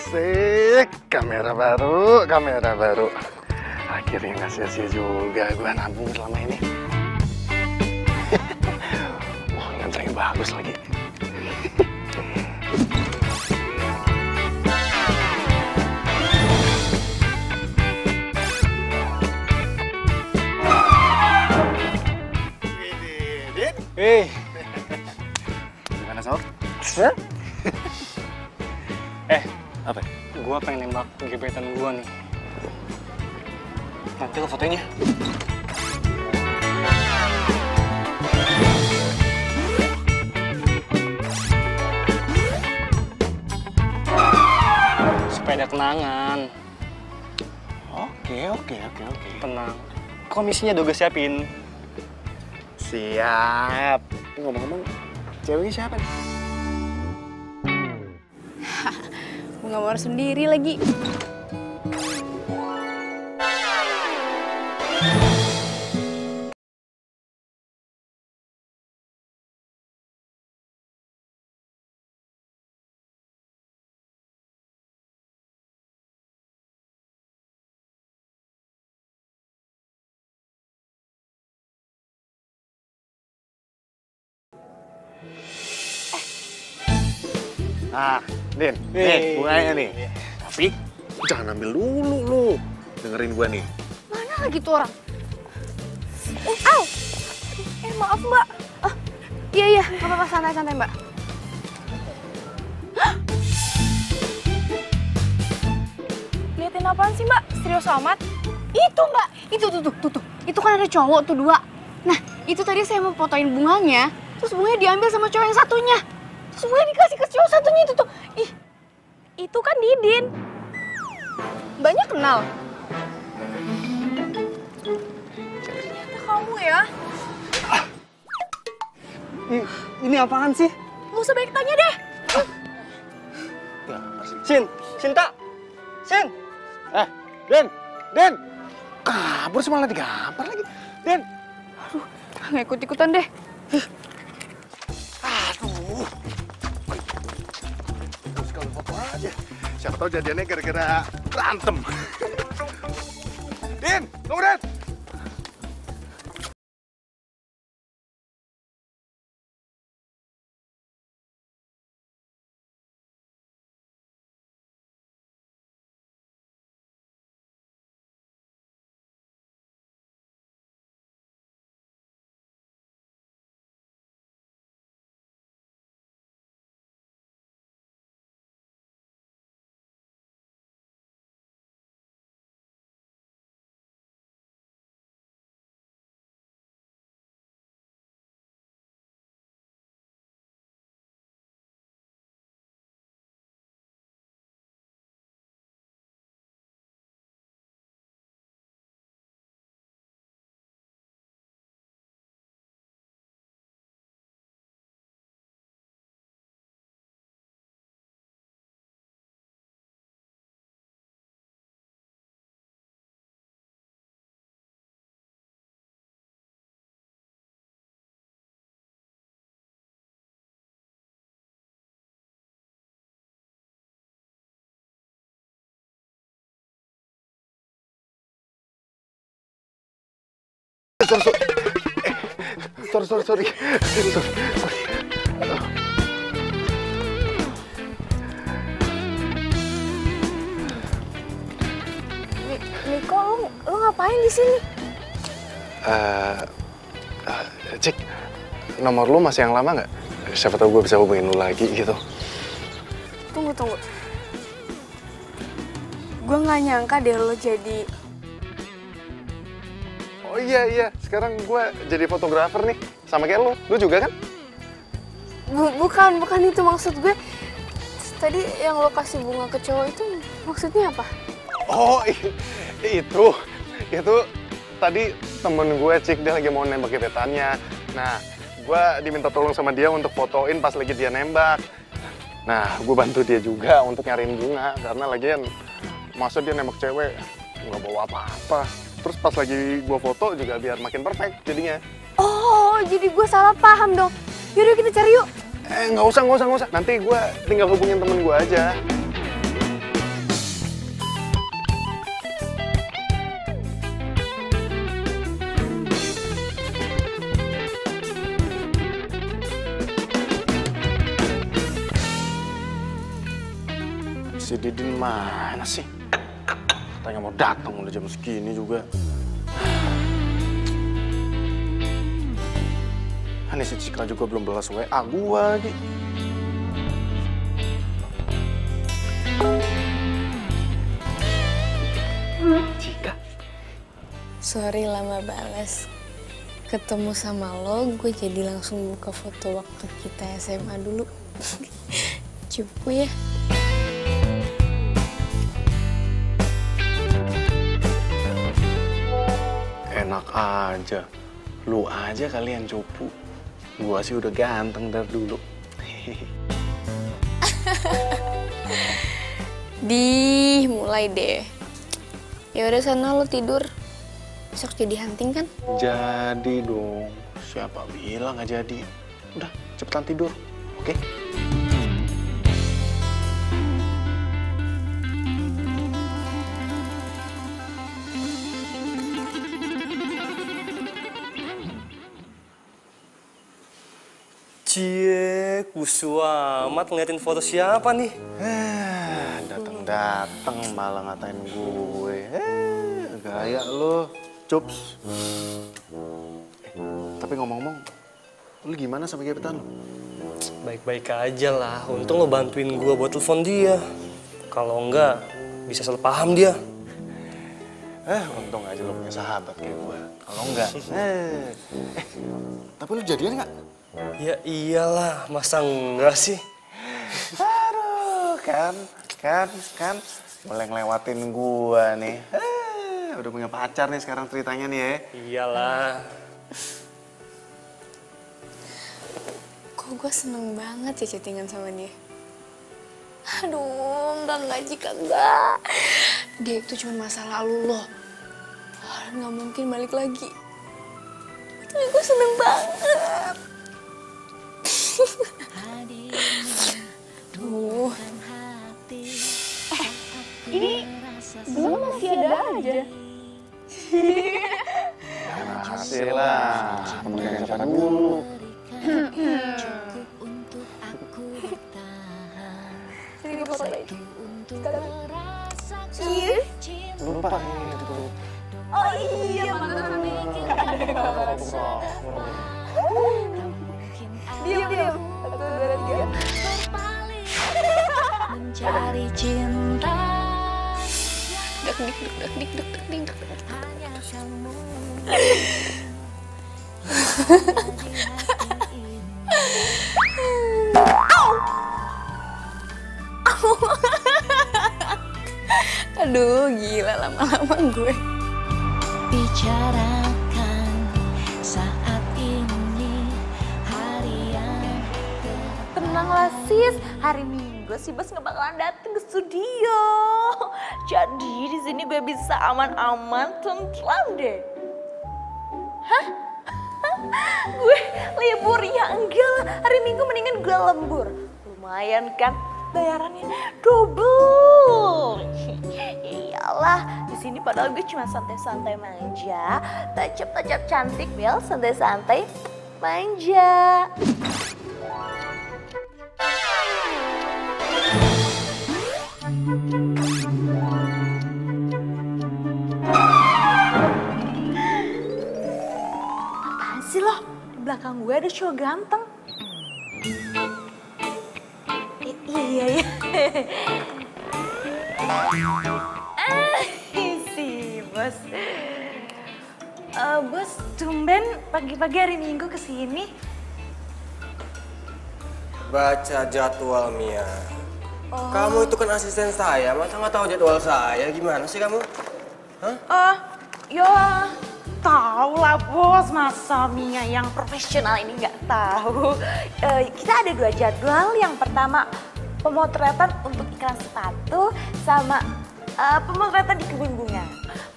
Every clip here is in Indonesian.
Asik, kamera baru. Akhirnya nggak sia-sia juga gue nabung selama ini. Wah, lensa yang bagus lagi. Gimana, Sob? Hah? Apa? Gua pengen nembak gebetan gua nih. Nanti lo fotonya. Supaya ada kenangan. Oke. Tenang. Komisinya udah gue siapin. Siap. Ngomong-ngomong, ceweknya siapa nih? Bunga mawar sendiri lagi. Nah, Din, nih bunganya nih. Tapi jangan ambil dulu lu. Dengerin gua nih. Mana lagi tuh orang? Au! Maaf mbak. Iya, nggak apa-apa, santai mbak. Liatin apaan sih mbak? Serius amat? Itu mbak, itu tuh. Itu kan ada cowok tuh 2. Nah, itu tadi saya mau fotoin bunganya, terus bunganya diambil sama cowok yang satunya. Terus bunganya dikasih ke cowok satunya itu tuh. Ih, itu kan Didin. Mbaknya kenal? Ternyata kamu ya? Ini apaan sih? Nggak usah banyak tanya deh. Cinta. Din! Kabur sih, malah digampar lagi. Din! Aduh, nggak ikut-ikutan deh. Aduh. Terus kalau foto aja. Siapa tahu jadiannya gara-gara berantem. Din! Tunggu, Din! Sorry. Niko, lu ngapain di sini? Cik, nomor lu masih yang lama nggak? Siapa tahu gue bisa hubungin lu lagi gitu. Tunggu. Gue nggak nyangka deh lo jadi... Oh iya, sekarang gue jadi fotografer nih, sama kayak lu. Lu juga kan? Bukan itu maksud gue. Tadi yang lo kasih bunga ke cowok itu maksudnya apa? Oh, itu tadi temen gue, Cik, dia lagi mau nembak gebetannya. Nah, gue diminta tolong sama dia untuk fotoin pas lagi dia nembak. Nah, gue bantu dia juga untuk nyariin bunga, karena lagian masa dia nembak cewek nggak bawa apa-apa. Terus pas lagi gue foto juga biar makin perfect jadinya. Oh, jadi gue salah paham dong. Yaudah kita cari yuk. Nggak usah. Nanti gue tinggal hubungin temen gue aja. Si Didin mana sih? Katanya mau datang udah jam segini juga. Ini si Cika juga belum balas WA gua lagi. Cika. Sorry lama balas. Ketemu sama lo, gue jadi langsung buka foto waktu kita SMA dulu. Cupu ya. Enak aja. Lu aja kalian cupu. Gua sih udah ganteng dari dulu. Mulai deh. Ya udah sana lo tidur. Besok jadi hunting kan? Jadi dong. Siapa bilang nggak jadi? Udah, cepetan tidur. Oke? Cie, kusu amat ngeliatin foto siapa nih? Dateng malah ngatain gue. Gaya lo, Cups. Tapi ngomong-ngomong, lu gimana sama gebetan lo? Baik-baik aja lah, untung lo bantuin gue buat telepon dia. Kalau enggak, bisa salah paham dia. Untung aja lo punya sahabat kayak gue. Kalau enggak, tapi lu jadian nggak? Ya iyalah, masa enggak sih? Aduh, kan, mulai ngelewatin gua nih. Udah punya pacar nih sekarang ceritanya nih ya. Iyalah. Kok gue seneng banget ya chattingan sama dia. Aduh, enggak Cika, enggak. Dia itu cuma masa lalu loh. Nggak mungkin balik lagi. Tapi gue seneng banget. Duh. Ini belum masih ada aja. Masih lah, temen siapa dulu. Sini foto lagi. Iya. Lupa. Oh iya, bener. Diam. 1, 2, 3. Mencari cinta. Dik. Hanya kamu. Aduh, gila lama-lama gue. Bicarakan saat ini hari yang Tenanglah sis, hari Minggu si Bos nggak bakalan dateng ke studio. Jadi di sini gue bisa aman-aman tentram deh. Hah? Gue libur ya enggak lah, hari Minggu mendingan gue lembur. Lumayan kan bayarannya double. Iyalah, di sini padahal gue cuma santai-santai manja, tajap-tajap cantik, Bel, santai-santai manja. Apaan sih lo? Di belakang gue ada cowok ganteng. Iya. Si Bos. Bos, tumben pagi-pagi hari Minggu kesini. Baca jadwal, Mia. Kamu itu kan asisten saya, masa nggak tahu jadwal saya? Gimana sih kamu? Hah? Ya Tahu lah bos, masa Mia yang profesional ini nggak tahu. Kita ada 2 jadwal. Yang pertama pemotretan untuk iklan sepatu sama pemotretan di kebun bunga.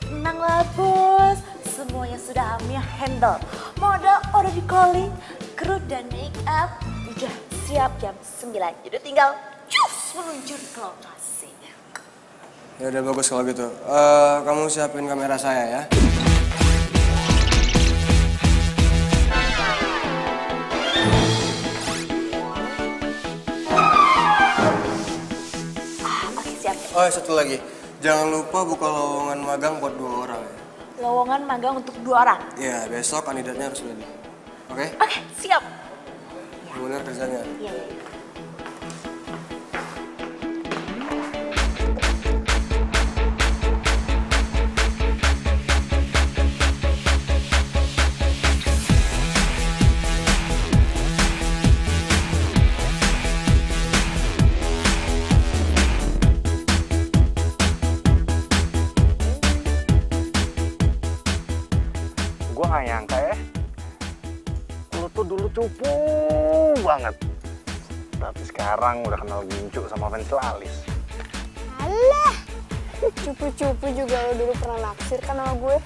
Tenanglah bos, semuanya sudah Mia handle. Model udah di calling, kru dan make up udah siap jam 9. Jadi tinggal cus meluncur ke lokasi. Ya udah bagus kalau gitu. Kamu siapin kamera saya ya. Oke siap. Oh, satu lagi. Jangan lupa buka lowongan magang buat 2 orang ya. Lowongan magang untuk 2 orang. Iya, besok kandidatnya harus ready. Oke? Oke, siap. Bener kerjanya. Iya, iya. Gue gak nyangka ya, lu tuh dulu cupu banget. Tapi sekarang udah kenal gincu sama fans Lalis. Alah, cupu-cupu juga lo dulu pernah naksir kan sama gue.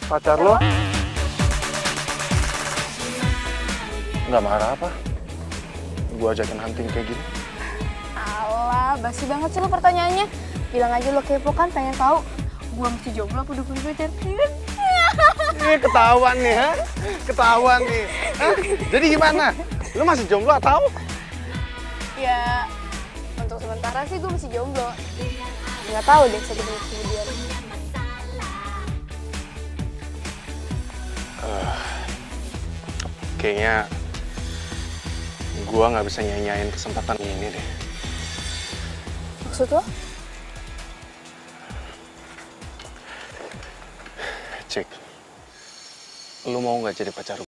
Pacar lo? Nggak marah apa? Gue ajakin hunting kayak gini. Alah, basi banget sih lo pertanyaannya. Bilang aja lo kepo kan, pengen tahu gue masih jomblo apa udah punya pacar. Ini ketahuan nih, ha? Ketahuan nih. Hah? Jadi gimana? Lu masih jomblo atau? Ya, untuk sementara sih gue masih jomblo. Nggak tahu deh 1 menit kemudian. Kayaknya gue nggak bisa nyanyain kesempatan ini deh. Maksud lo? Cik, lu mau nggak jadi pacar?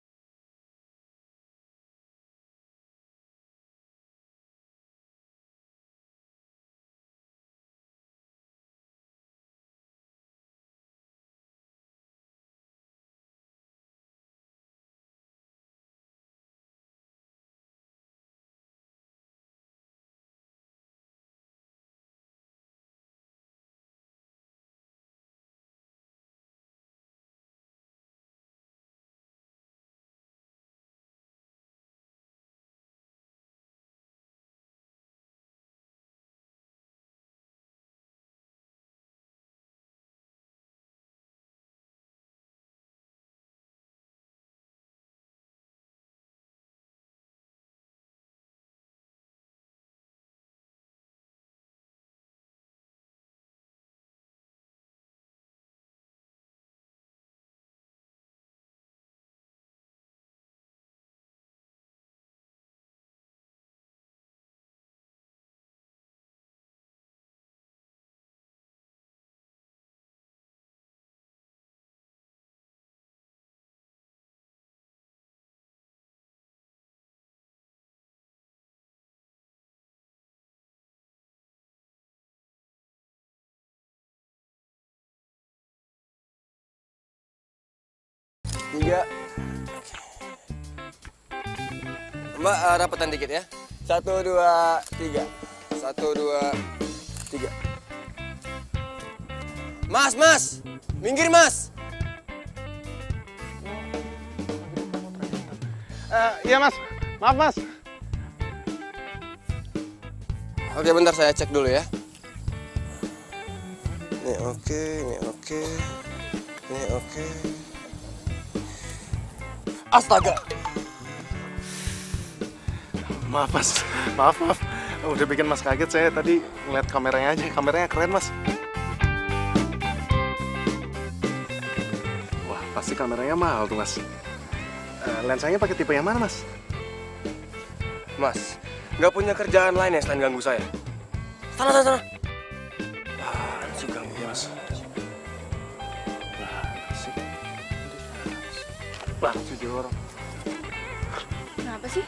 Tiga. Mbak, rapetan dikit ya. 1, 2, 3. 1, 2, 3. Mas! Minggir, Mas! Iya, Mas. Maaf, Mas. Oke, bentar saya cek dulu ya. Ini oke, ini oke. Ini oke. Astaga! Maaf, Mas. Maaf. Udah bikin Mas kaget. Saya tadi ngeliat kameranya aja. Kameranya keren, Mas. Wah, pasti kameranya mahal tuh, Mas. Lensanya pakai tipe yang mana, Mas? Mas, nggak punya kerjaan lain ya selain ganggu saya? Sana. Apaan sih ganggu, Mas? Banget sih dia orang. Kenapa sih?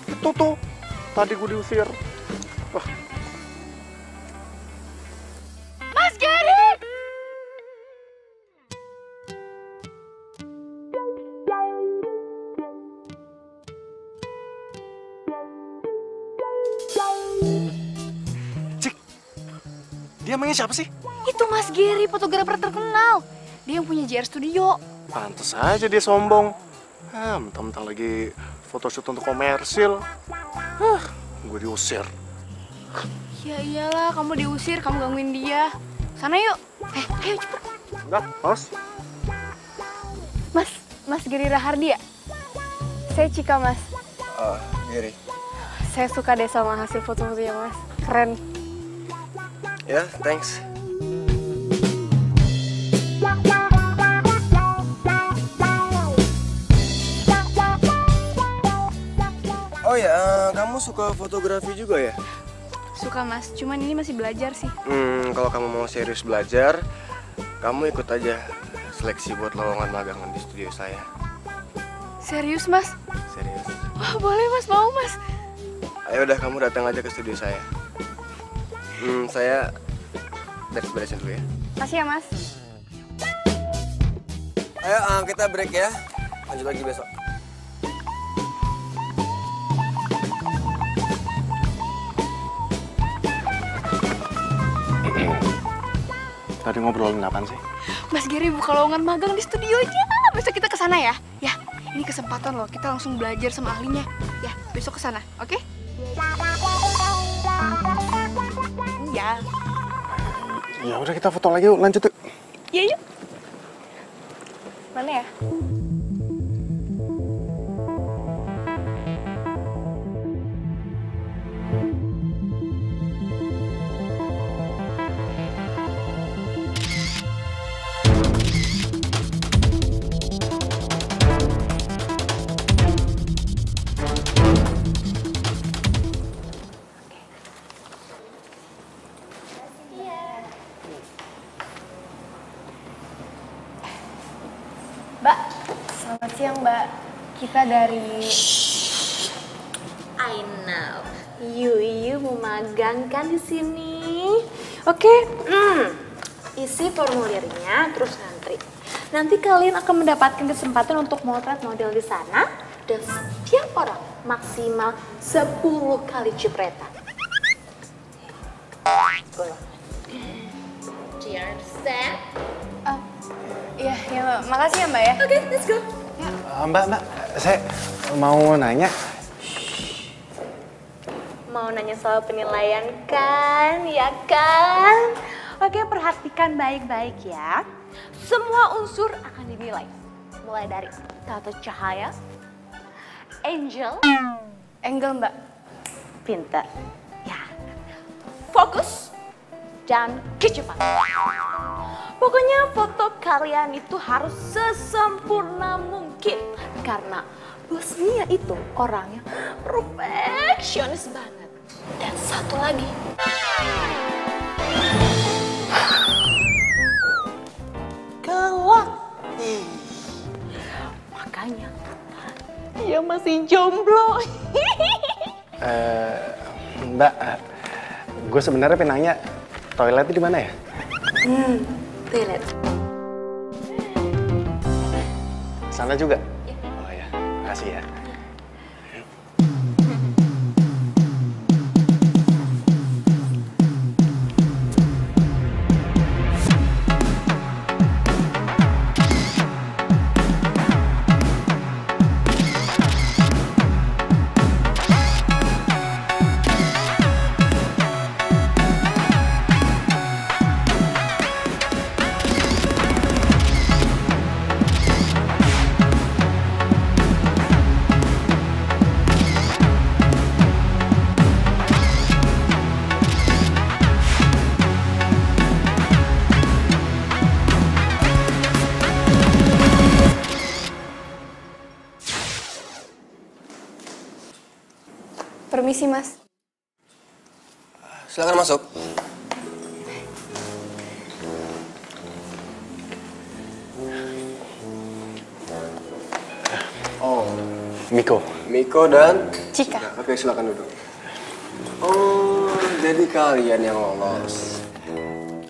Itu tuh, tadi gue diusir. Wah, Cik, dia emangnya siapa sih? Itu Mas Gary, fotografer terkenal. Dia yang punya JR Studio. Pantes aja dia sombong. Mentang-mentang lagi photoshoot untuk komersil. Gue diusir. Ya iyalah, kamu diusir, kamu gangguin dia. Sana yuk. Ayo cepet. Enggak, Mas. Mas Gary Rahardi ya? Saya Cika, Mas. Oh, Gary. Saya suka deh sama hasil foto-fotonya, Mas. Keren. Ya, thanks. Oh ya, kamu suka fotografi juga ya? Suka, Mas. Cuman ini masih belajar sih. Kalau kamu mau serius belajar, kamu ikut aja seleksi buat lowongan magang di studio saya. Serius, Mas? Serius. Wah, boleh, Mas. Mau, Mas. Ayo udah, kamu datang aja ke studio saya. Saya beres-beresin dulu ya. Makasih ya, Mas. Ayo, kita break ya. Lanjut lagi besok. Tadi ngobrolin apaan sih? Mas Gary buka lowongan magang di studionya. Besok kita ke sana ya. Ya, ini kesempatan loh. Kita langsung belajar sama ahlinya. Ya, besok ke sana, oke? Ya. Ya udah kita foto lagi yuk, lanjut yuk. Ya, yuk. Mana ya? Mbak, selamat siang Mbak. Kita dari... I know. You mau magang kan di sini? Oke. Isi formulirnya terus ngantri. Nanti kalian akan mendapatkan kesempatan untuk motret model di sana dan setiap orang maksimal 10 kali cipratan. Do you understand? Iya, Mbak. Makasih ya Mbak ya. Oke, let's go. Mbak, saya mau nanya. Mau nanya soal penilaian kan, ya kan? Oke, perhatikan baik-baik ya. Semua unsur akan dinilai. Mulai dari tata cahaya, angel, Mbak. pintar, ya, fokus, dan kecepatan. Pokoknya foto kalian itu harus sesempurna mungkin. Karena Bos Mia itu orangnya perfeksionis banget. Dan satu lagi. Galak. Makanya dia masih jomblo. Mbak, gue sebenarnya pengen nanya, toiletnya di mana ya? Toilet. Sana juga? Oh ya, makasih ya. Permisi, Mas. Silakan masuk. Oh, Miko. Miko dan Cika. Oke, silakan duduk. Oh, jadi kalian yang lolos.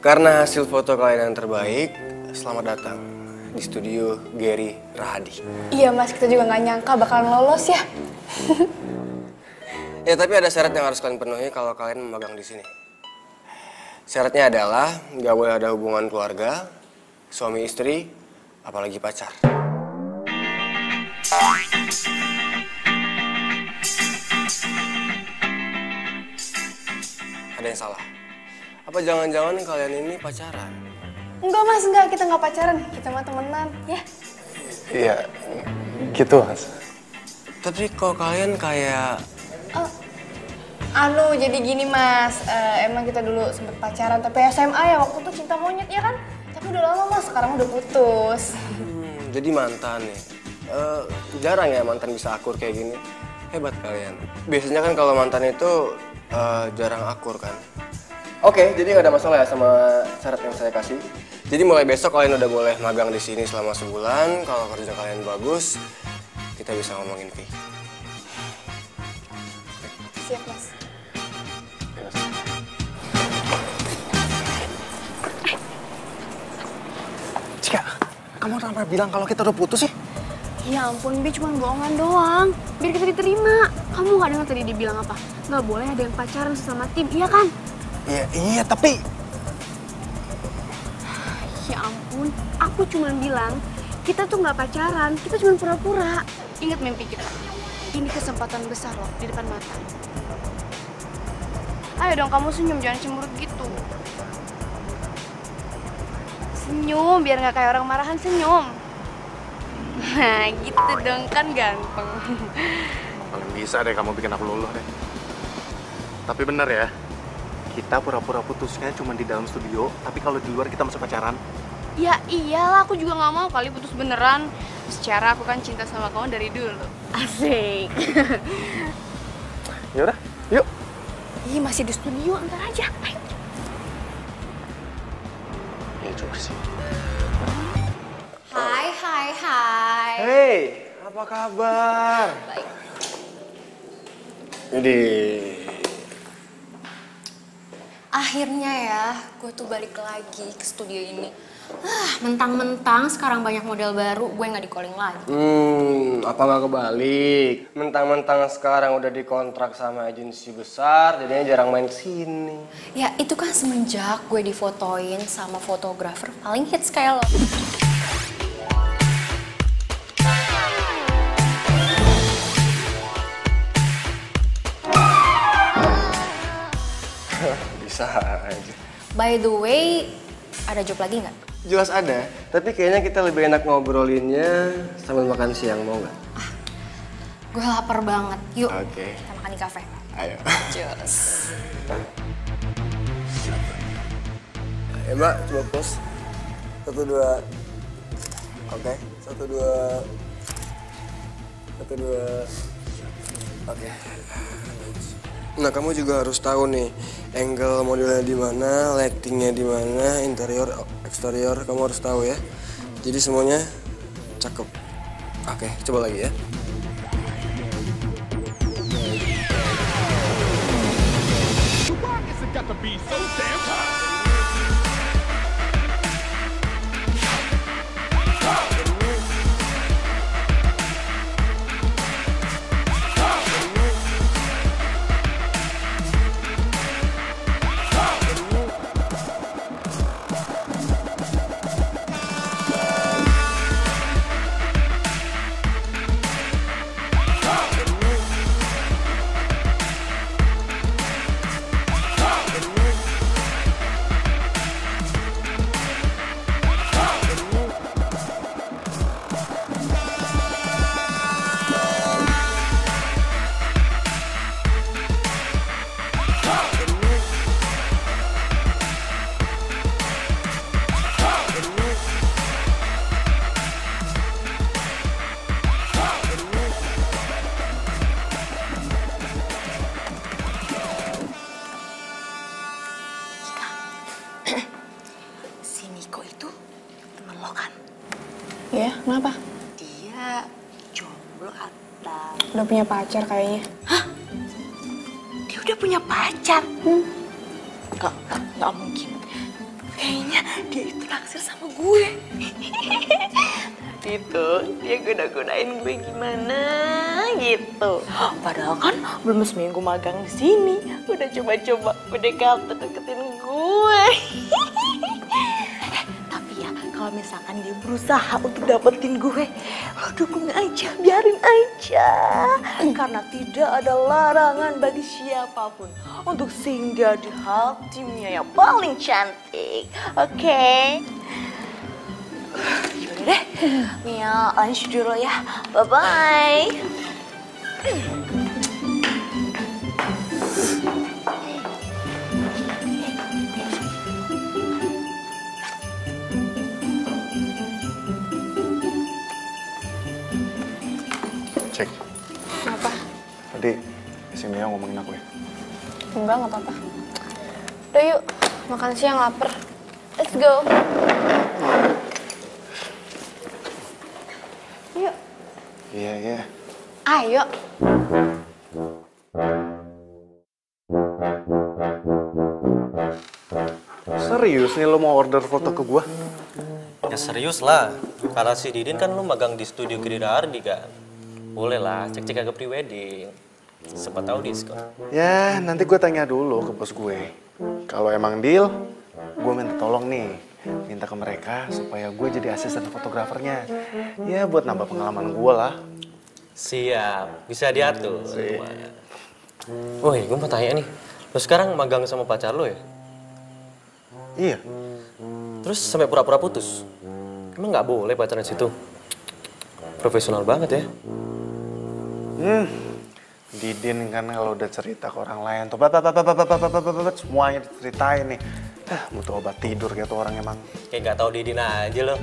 Karena hasil foto kalian yang terbaik, selamat datang di studio Gary Rahadi. Iya, Mas. Kita juga nggak nyangka bakalan lolos ya. Ya tapi ada syarat yang harus kalian penuhi kalau kalian memegang di sini. Syaratnya adalah nggak boleh ada hubungan keluarga, suami istri, apalagi pacar. Ada yang salah? Apa jangan-jangan kalian ini pacaran? Enggak mas, enggak, kita nggak pacaran, kita mah temenan, ya. Iya, gitu Mas. Tapi kok kalian kayak... Jadi gini mas, emang kita dulu sempet pacaran, tapi SMA ya, waktu itu cinta monyet ya kan? Tapi udah lama mas, sekarang udah putus. Jadi mantan nih. Jarang ya mantan bisa akur kayak gini. Hebat kalian. Biasanya kan kalau mantan itu jarang akur kan. Oke, jadi nggak ada masalah ya sama syarat yang saya kasih. Jadi mulai besok kalian udah boleh magang di sini selama sebulan. Kalau kerja kalian bagus, kita bisa ngomongin fee. Siap mas. Cika, kamu kenapa bilang kalau kita udah putus sih? Ya ampun, Bi cuma bohongan doang. Biar kita diterima. Kamu gak dengar tadi dia bilang apa? Gak boleh ada yang pacaran sesama tim, iya kan? Iya, tapi... Ya ampun, aku cuma bilang kita tuh gak pacaran, kita cuma pura-pura. Ingat mimpi kita. Ini kesempatan besar loh di depan mata. Ayo dong kamu senyum, jangan cemberut gitu. Senyum, biar gak kayak orang marahan, senyum. Nah gitu dong, kan ganteng. Paling bisa deh kamu bikin aku luluh deh. Tapi bener ya, kita pura-pura putusnya cuma di dalam studio, tapi kalau di luar kita masih pacaran. Ya iyalah, aku juga gak mau kali putus beneran. Secara aku kan cinta sama kamu dari dulu. Asik. Yaudah, yuk. Ih, masih di studio, ntar aja. Ayo. Ya juga sih. Hai. Hey, apa kabar? Baik. Jadi... Akhirnya ya, gue tuh balik lagi ke studio ini. Mentang-mentang sekarang banyak model baru, gue nggak di-calling lagi. Apa nggak kebalik? Mentang-mentang sekarang udah dikontrak sama agensi besar, jadinya jarang main kesini. Ya itu kan semenjak gue difotoin sama fotografer paling hits kayak lo. Bisa aja. By the way, ada job lagi nggak? Jelas ada, tapi kayaknya kita lebih enak ngobrolinnya sambil makan siang, mau nggak? Gue lapar banget. Yuk, Oke. kita makan di kafe. Ayo. Cheers. Ya mbak, coba pause. 1, 2. Oke, 1, 2. 1, 2. Oke. Nah, kamu juga harus tahu nih, angle modelnya di mana, lightingnya di mana, interior, eksterior, kamu harus tahu ya. Jadi semuanya cakep. Oke, coba lagi ya. Si Niko itu temen lo kan? Ya, kenapa? Dia jomblo atau... Udah punya pacar kayaknya. Dia udah punya pacar? Gak mungkin. Kayaknya dia itu naksir sama gue. Tapi gitu, dia goda-godain gue gimana gitu. Padahal kan belum seminggu magang di sini, udah coba-coba deketin gue. Tapi ya, kalau misalkan dia berusaha untuk dapetin gue, lo dukung aja, biarin aja. Karena tidak ada larangan bagi siapapun untuk singgah di hatinya yang paling cantik. Oke? Yaudah deh, Mia lunch dulu ya. Bye-bye. Cek. Kenapa? Tadi si Mia ngomongin aku ya. Enggak, nggak apa-apa. Udah yuk, makan siang lapar. Let's go. Yuk. Iya, iya. Ayo. Serius nih lo mau order foto ke gua? Ya serius lah, karena si Didin kan lu magang di studio Gerida Ardi kan. Boleh lah, cek-cek agak pre-wedding. Siapa tahu diskon. Ya, nanti gue tanya dulu ke bos gue. Kalau emang deal, gue minta tolong nih. Minta ke mereka supaya gue jadi asisten fotografernya. Ya, buat nambah pengalaman gue lah. Siap, bisa diatur. Woi, gue mau tanya nih. Lo sekarang magang sama pacar lo ya? Iya. Terus sampai pura-pura putus? Emang nggak boleh pacaran situ? Profesional banget ya. Didin kan kalau udah cerita ke orang lain tuh, semuanya diceritain nih. Butuh obat tidur gitu orang emang. Kayak nggak tahu Didin aja lo.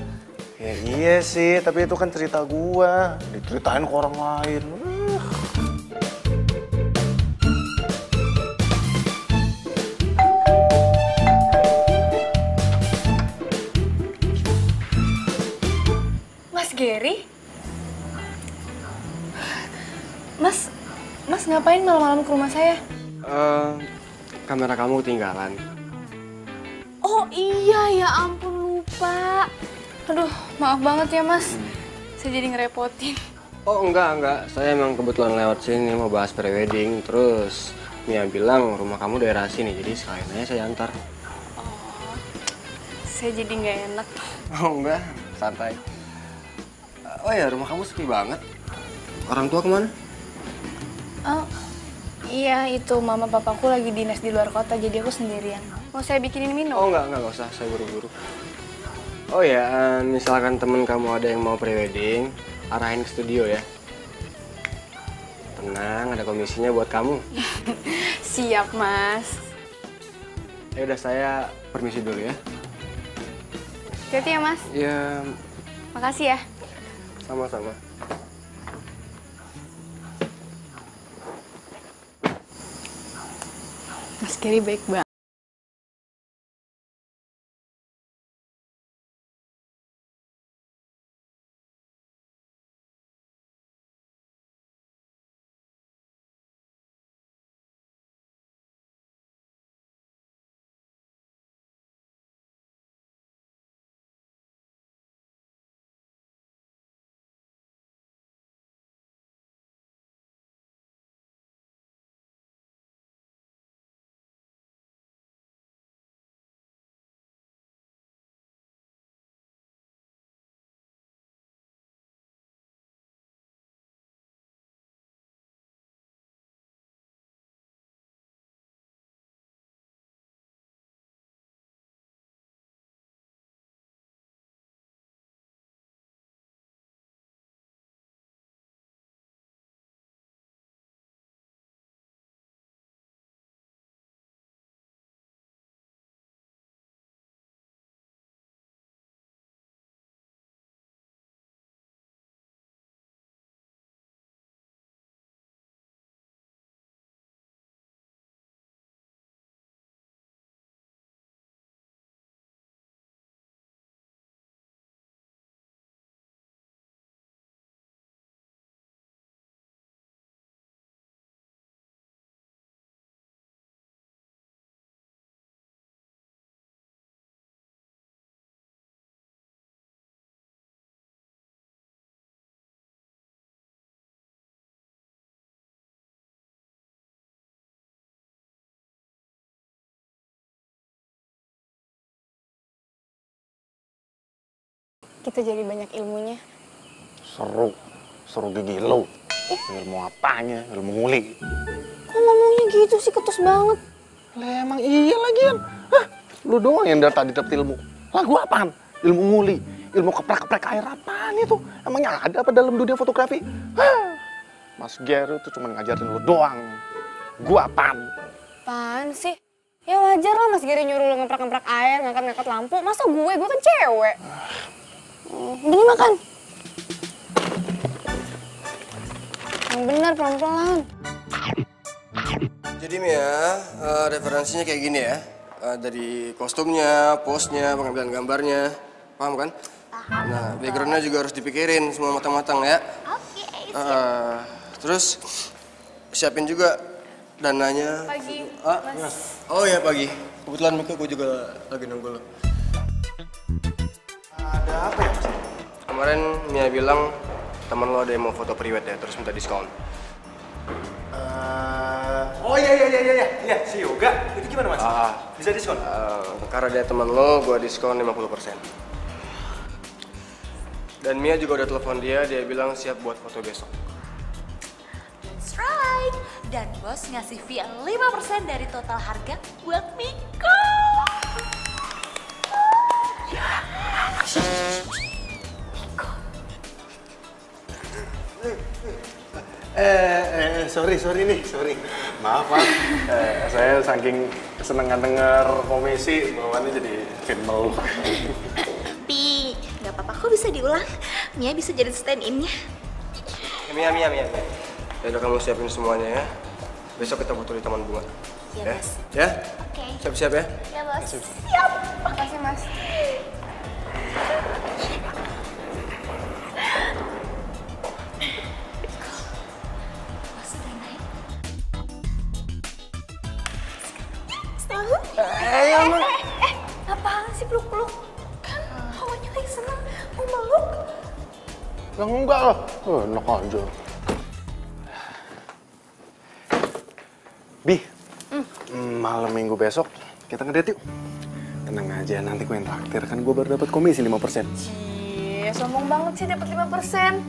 Ya iya sih, tapi itu kan cerita gua, diceritain ke orang lain. Mas Gary? Mas ngapain malam-malam ke rumah saya? Kamera kamu ketinggalan. Oh iya, ya ampun lupa. Aduh, maaf banget ya mas. Saya jadi ngerepotin. Oh enggak. Saya emang kebetulan lewat sini mau bahas prewedding. Terus Mia bilang rumah kamu daerah sini, jadi sekalian aja saya antar. Oh, saya jadi nggak enak. Oh enggak, santai. Oh ya, rumah kamu sepi banget. Orang tua kemana? Oh, iya itu mama papaku lagi dinas di luar kota, jadi aku sendirian. Mau saya bikinin minum? Oh enggak usah, saya buru-buru. Oh ya, misalkan temen kamu ada yang mau prewedding, arahin ke studio ya. Tenang, ada komisinya buat kamu. Siap mas. Ya udah, saya permisi dulu ya. Hati-hati ya mas. Ya, Makasih ya. sama-sama. Mas Gary baik banget. Kita jadi banyak ilmunya. Seru gigi lo. Ilmu apanya? Ilmu nguli. Kok ngomongnya gitu sih, ketus banget. Lah emang iya lagian. Hah, lu doang yang dari tadi dapet ilmu. Lah gua apaan? Ilmu nguli, ilmu keprek-keprek air apaan itu? Emangnya ada apa dalam dunia fotografi? Hah, Mas Gary tuh cuma ngajarin lu doang. Gua apaan? Apaan sih? Ya wajar lah Mas Gary nyuruh lo ngeprak-ngeprak air, ngangkat-ngangkat lampu. Masa gue kan cewek. Gini makan. Yang benar pelan-pelan. Jadi Mia, referensinya kayak gini ya. Dari kostumnya, pose-nya, pengambilan gambarnya. Paham kan? Nah, background-nya juga harus dipikirin semua matang-matang ya. Oke. Terus siapin juga dananya. Pagi, Mas. Oh ya pagi. Kebetulan Mika gue juga lagi nunggu lo. Ada apa ya Mas? Kemarin Mia bilang teman lo ada yang mau foto priwet ya, terus minta diskon. Oh iya, si Yoga. Itu gimana Mas? Bisa diskon? Karena dia teman lo, gue diskon 50%. Dan Mia juga udah telepon dia bilang siap buat foto besok. That's right. Dan bos ngasih fee 5% dari total harga buat Miko. Sorry. Maaf, Pak. Saya saking kesenangan denger komisi, bawaannya jadi makin meluk. Tapi nggak apa-apa, kok bisa diulang. Mia bisa jadi stand-in-nya. Mia. Ya udah kamu siapin semuanya ya. Besok kita foto di Taman Bunga. Iya, Mas. Ya? Oke. Siap-siap ya? Ya, Bos. Siap. Makasih Mas. Bos udah naik. Apaan sih peluk-peluk? Kan hawanya lagi seneng. Mau meluk. Ya enggak lah. Enak aja. Bi, malam minggu besok kita ngedate yuk. Tenang aja, nanti gue yang traktir. Kan gue baru dapat komisi 5%. Cie, sombong banget sih dapat 5%.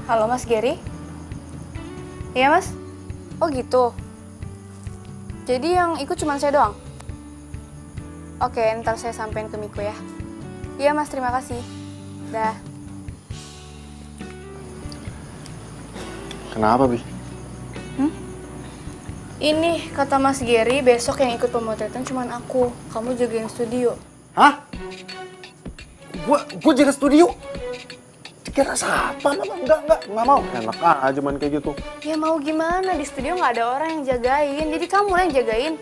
Halo Mas Gary? Iya Mas? Oh gitu? Jadi yang ikut cuma saya doang? Oke, ntar saya sampein ke Miko ya. Iya Mas, terima kasih. Dah. Kenapa, Bi? Ini kata Mas Gary, besok yang ikut pemotretan cuma aku. Kamu jagain studio. Hah? Gue jaga studio? Kira siapa? Enggak mau. Enak aja main kayak gitu. Ya mau gimana, di studio nggak ada orang yang jagain. Jadi kamu lah yang jagain.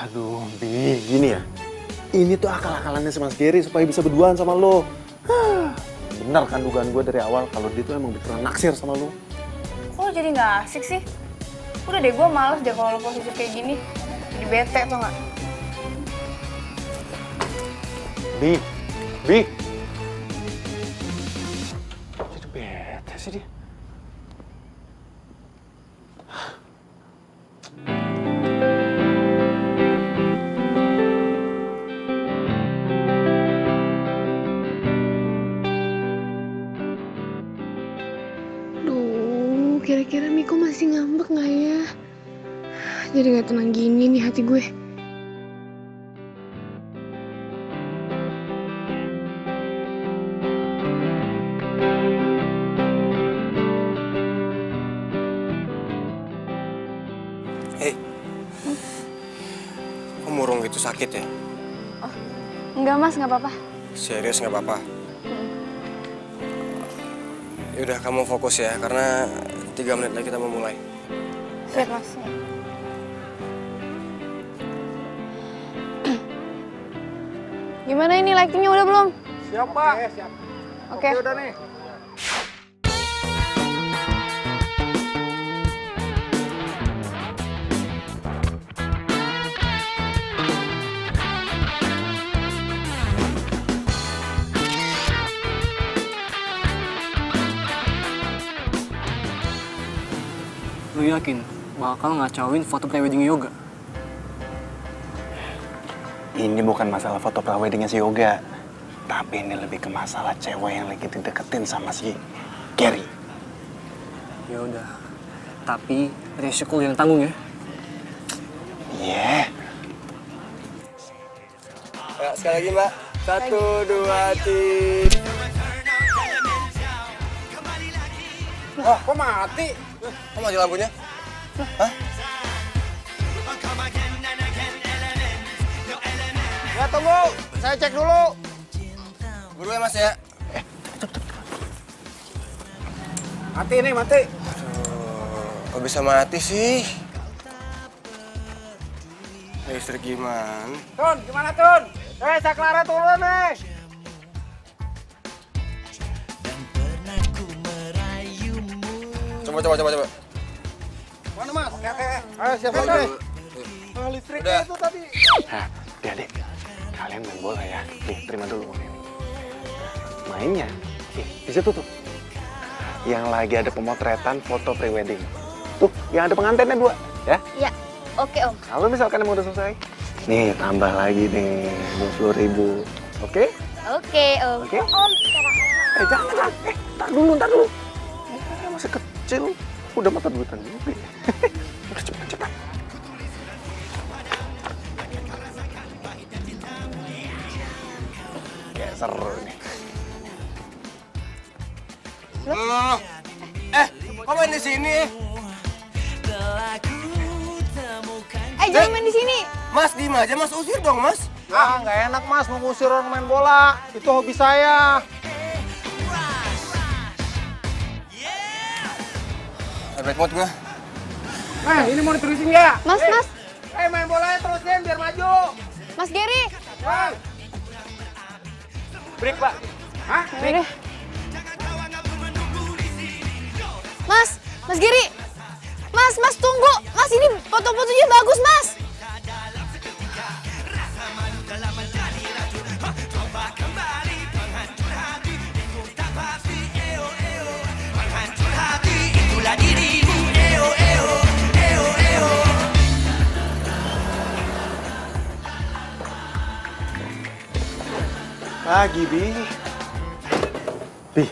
Aduh, Bi, gini ya. Ini tuh akal-akalannya si Mas Gary supaya bisa berduaan sama lo. Bener kan dugaan gue dari awal kalau dia tuh emang beneran naksir sama lo. Kok lo jadi nggak asik sih? Udah deh, gue males deh kalau lo posisi kayak gini. Jadi bete tau nggak? Bi. Jadi bete sih dia. Kira-kira Miko masih ngambek nggak ya? Jadi nggak tenang gini nih hati gue. Hei, kok murung gitu sakit ya? Oh, enggak Mas, nggak apa-apa. Serius nggak apa-apa? Yaudah kamu fokus ya, karena 3 menit lagi kita mau mulai. Siap Mas. Gimana ini lightingnya udah belum? Siap, Pak. Siap. Oke. Udah nih. Lu yakin bakal ngacauin foto prewedding Yoga. Ini bukan masalah foto preweddingnya si Yoga, tapi ini lebih ke masalah cewek yang lagi dideketin sama si Gary. Ya udah, tapi resiko yang tanggung ya. Iya. Ya, sekali lagi Mbak. 1, 2, 3. Wah, kok mati? Kok mati lampunya? Hah? Ya tunggu, saya cek dulu. Buru ya Mas ya. Mati nih, mati. Aduh, kok bisa mati sih? Listrik gimana? Tun, gimana Tun? Saklara turun nih. Coba. Mana Mas? Ayo siapa lagi? Listriknya itu tadi. Nah, adik, kalian main bola ya. Nih, terima dulu uang ini. Mainnya, di situ tuh. Yang lagi ada pemotretan foto prewedding. Tuh, yang ada pengantinnya 2, ya? Iya, oke Om. Kalau misalkan emang udah selesai, nih tambah lagi nih 20.000. Oke? Oke Om. Oke? Om, Jangan. Tar dulu. Ini masih kecil. Udah mata duitan juga. Cepat. Kayak seru nih. Kok main di sini? jangan main di sini. Mas, diem aja, Mas. Usir dong, Mas. Ah, nggak enak, Mas. Mau ngusir orang main bola. Itu hobi saya. Bad mood gue. Ini mau diterusin ya? Mas. Main bolanya terusin biar maju. Mas Gary. Break, Pak. Hah? Break. Mas Gary. Mas tunggu. Mas, ini foto-fotonya bagus, Mas. Pagi, Bi. Bi,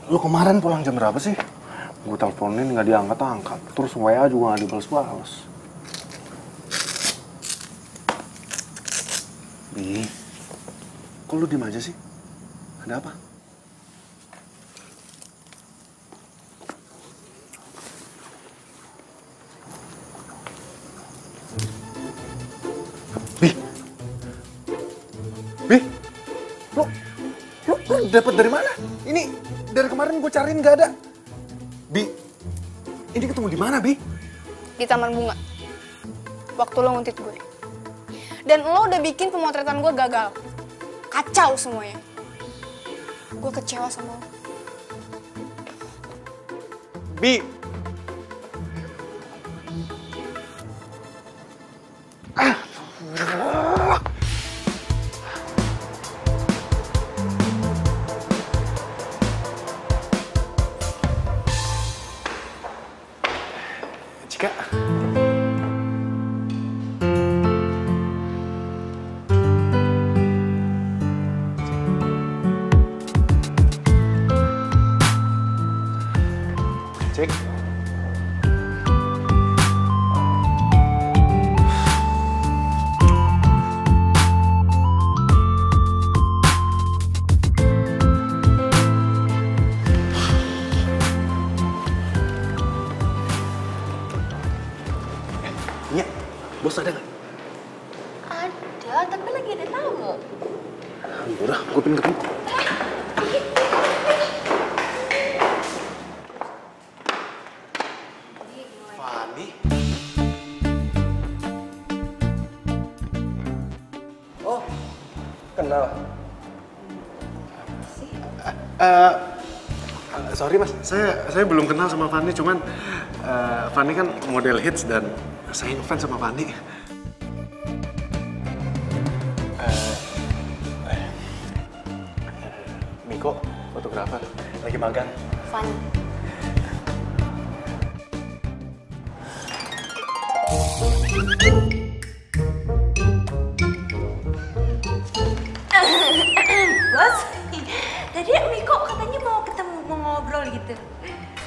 lu kemarin pulang jam berapa sih? Gue teleponin nggak diangkat-angkat. Terus WA juga nggak dibales-bales. Bi, kok lu diem aja sih? Ada apa? Bi, lu dapat dari mana? Ini dari kemarin gue cariin nggak ada. Bi, ini ketemu di mana, Bi? Di Taman Bunga. Waktu lo nguntit gue. Dan lo udah bikin pemotretan gue gagal. Kacau semuanya. Gue kecewa sama lo. Bi. Cika. Cik. Iya, bos ada nggak? Ada, tapi lagi ada tamu. Udah, gue pengen ketemu. Fani? Oh, kenal. Sorry mas, saya belum kenal sama Fani, cuman Fani kan model hits dan saya ngefans sama Fani. Miko, fotografer, lagi magang. Fani. Bos, tadi Miko katanya mau ketemu, mau ngobrol gitu.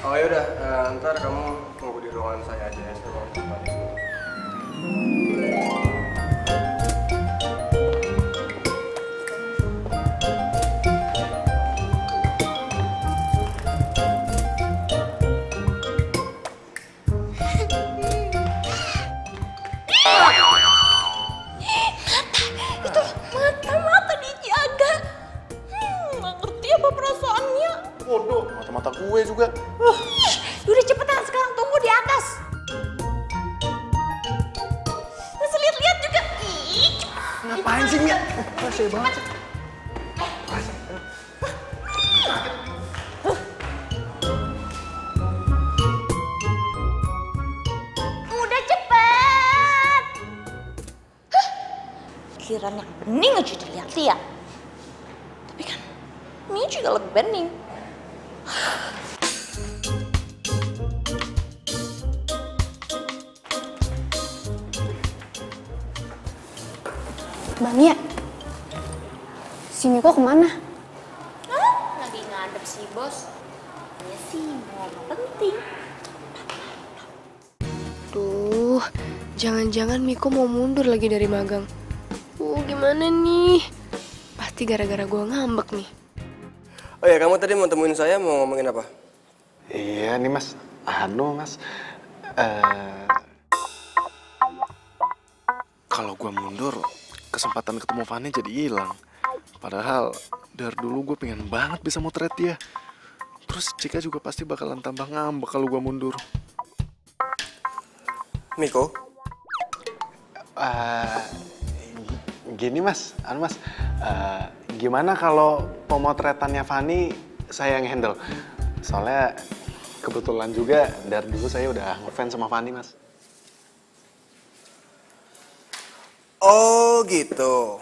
Oh yaudah, ntar kamu tunggu di ruangan saya aja ya. Saya mau tempat di sini. Itu mata dijaga. Nggak ngerti apa perasaannya. Bodoh, mata-mata gue juga. Udah cepetan sekarang tunggu di atas. Terus lihat-lihat juga. Ih, Ngapain sih, Mia? Rese banget sih. udah cepet. Kiraan yang bening aja dilihat-lihat. Tapi kan ini juga lebih bening. Mbak Mia, si Miko kemana? Lagi ngadep sih, Bos. Ya sih, mau penting. Duh, jangan-jangan Miko mau mundur lagi dari magang. Gimana nih? Pasti gara-gara gue ngambek nih. Oh ya, kamu tadi mau temuin saya mau ngomongin apa? Iya nih mas, mas. Kalau gue mundur, kesempatan ketemu Fanny jadi hilang. Padahal dari dulu gue pengen banget bisa motret dia. Terus Cika juga pasti bakalan tambah ngambek kalau gue mundur. Miko? Gini mas, gimana kalau pemotretannya Fanny saya yang handle? Soalnya kebetulan juga dari dulu saya udah ngefans sama Fanny mas. Oh gitu.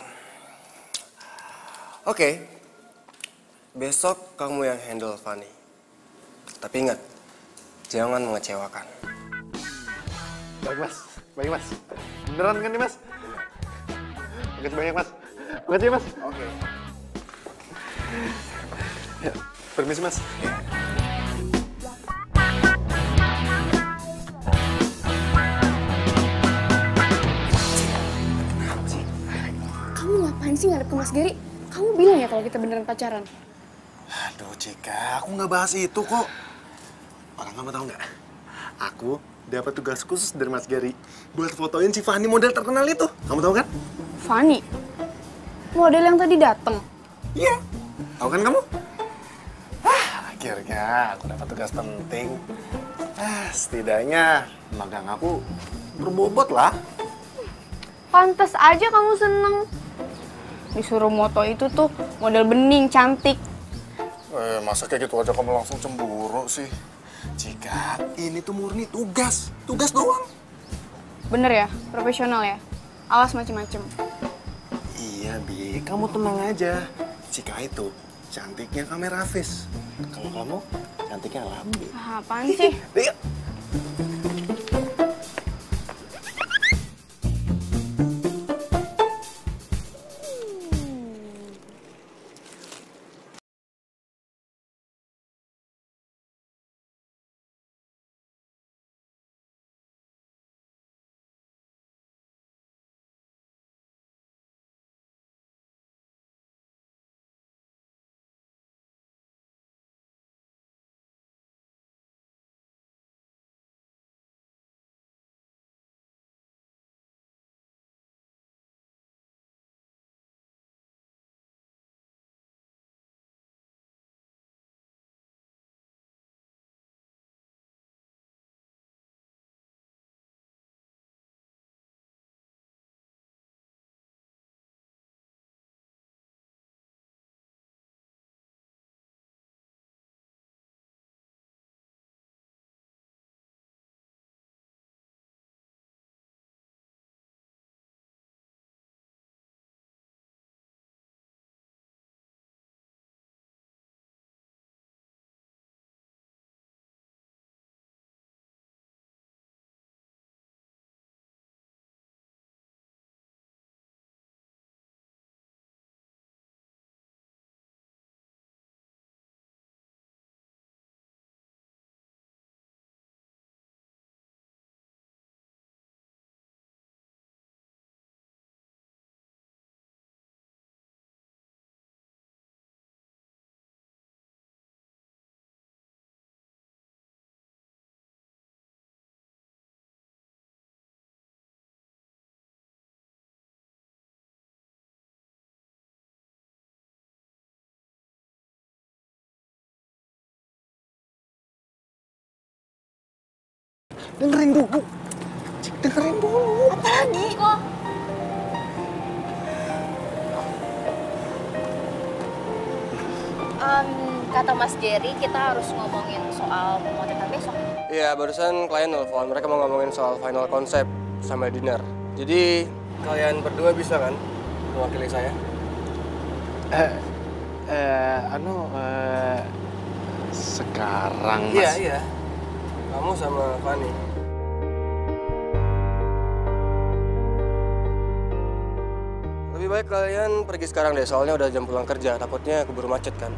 Oke. Besok kamu yang handle Fanny. Tapi ingat, jangan mengecewakan. Baik mas. Beneran kan nih mas? Makasih banyak mas. Makasih mas. Oke. Ya, permisi mas. Kamu ngapain sih ngadep ke Mas Gary? Kamu bilang ya kalau kita beneran pacaran? Aduh Cika, aku nggak bahas itu kok. Orang kamu tahu nggak? Aku dapat tugas khusus dari Mas Gary buat fotoin si Fanny model terkenal itu. Kamu tahu kan? Fanny? Model yang tadi dateng? Iya. Tahu kan kamu? Akhirnya aku dapat tugas penting. Setidaknya magang aku berbobot lah. Pantes aja kamu seneng. Disuruh moto itu tuh model bening, cantik. Masa kayak gitu aja kamu langsung cemburu sih? Jika ini tuh murni tugas. Tugas doang. Bener ya? Profesional ya? Awas macem-macem. Iya, Bi. Kamu tenang aja. Jika itu cantiknya kamera Hafiz. Kalau kamu cantiknya Lambi. Apaan sih? Iya. dengerin dulu. Cik, dengerin dulu. Apa lagi kok? Kata Mas Gary, kita harus ngomongin soal pemotretan besok. Iya, barusan klien nelfon. Mereka mau ngomongin soal final konsep sama dinner. Jadi, kalian berdua bisa kan mewakili saya? Sekarang Mas. Iya. Kamu sama Fanny. Lebih baik kalian pergi sekarang deh, soalnya udah jam pulang kerja. Takutnya keburu macet kan.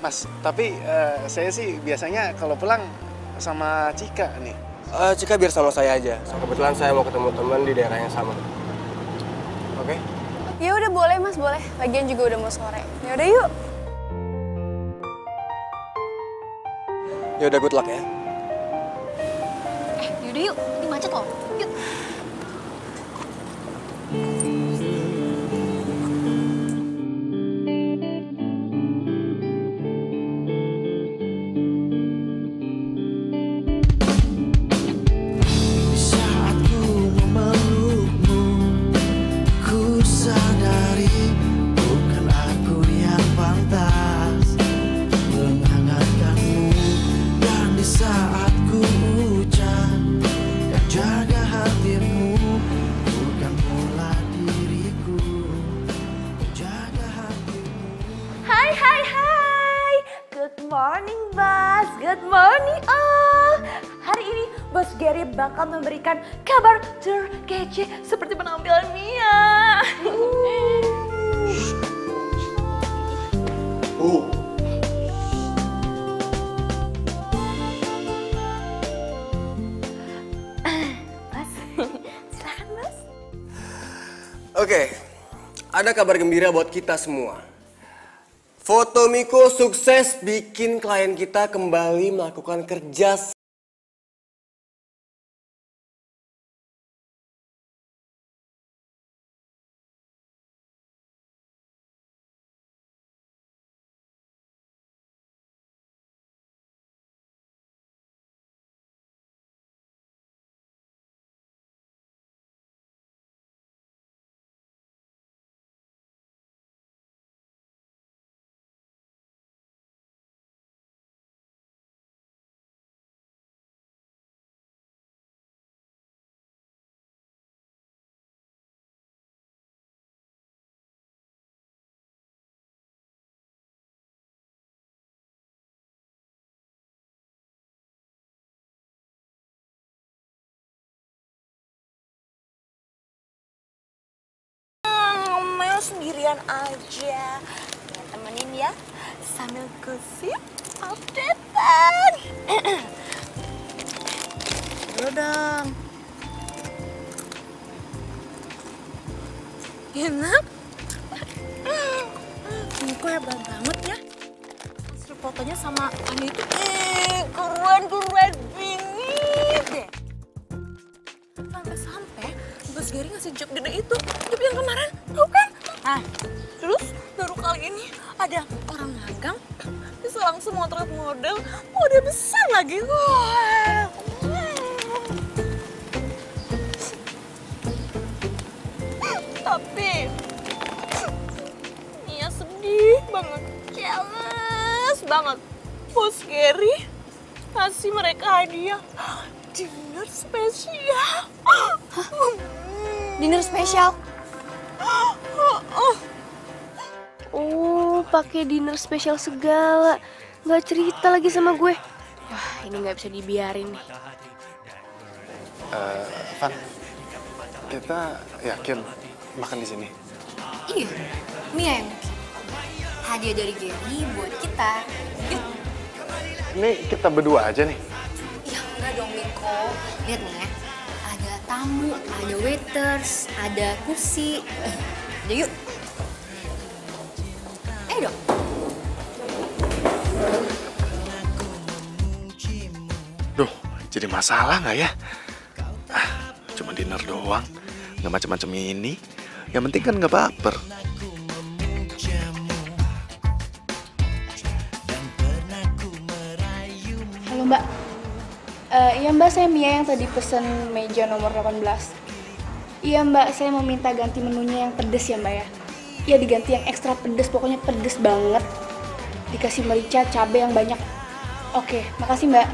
Mas, tapi saya sih biasanya kalau pulang sama Cika nih. Cika biar sama saya aja. Kebetulan saya mau ketemu teman di daerah yang sama. Oke? Ya udah boleh Mas, boleh. Lagian juga udah mau sore. Ya udah yuk. Ya udah, good luck ya. Yaudah yuk, ini macet loh. Yuk. Hai. Good morning, Bos. Good morning, all. Hari ini Bos Gary bakal memberikan kabar terkece seperti penampilan Mia. Bos, silakan Bos. Oke, ada kabar gembira buat kita semua. Foto Miko sukses bikin klien kita kembali melakukan kerja. Sendirian aja. Ya, temenin ya sambil gosip updatean. Dulu dong. Enak. Niko hebat banget ya. Hasil fotonya sama Ani itu keren bingit deh. Sampai-sampai Bos Gary ngasih job gede itu, job yang kemarin, tau kan? Nah, terus baru kali ini ada orang magang bisa langsung motret model besar lagi. Wah. Tapi Mia sedih banget, jealous banget. Bos Gary kasih mereka hadiah dinner spesial. Dinner spesial? Oh, pakai dinner spesial segala. Nggak cerita lagi sama gue. Wah, ini nggak bisa dibiarin nih. Van, kita yakin makan di sini? Iya, Mia yang bikin. Hadiah dari Gary buat kita. Yuk. Ini kita berdua aja nih? Ya enggak dong, Miko. Lihat nih ya. Ada tamu, ada waiters, ada kursi. Udah yuk. Dong. Duh, jadi masalah nggak ya? Cuma dinner doang, nggak macam-macam ini. Yang penting kan nggak baper. Mbak, iya Mbak, saya Mia yang tadi pesen meja nomor 18. Iya Mbak, saya mau minta ganti menunya yang pedes ya Mbak ya. Iya diganti yang ekstra pedes, pokoknya pedes banget. Dikasih merica, cabai yang banyak. Oke, makasih Mbak.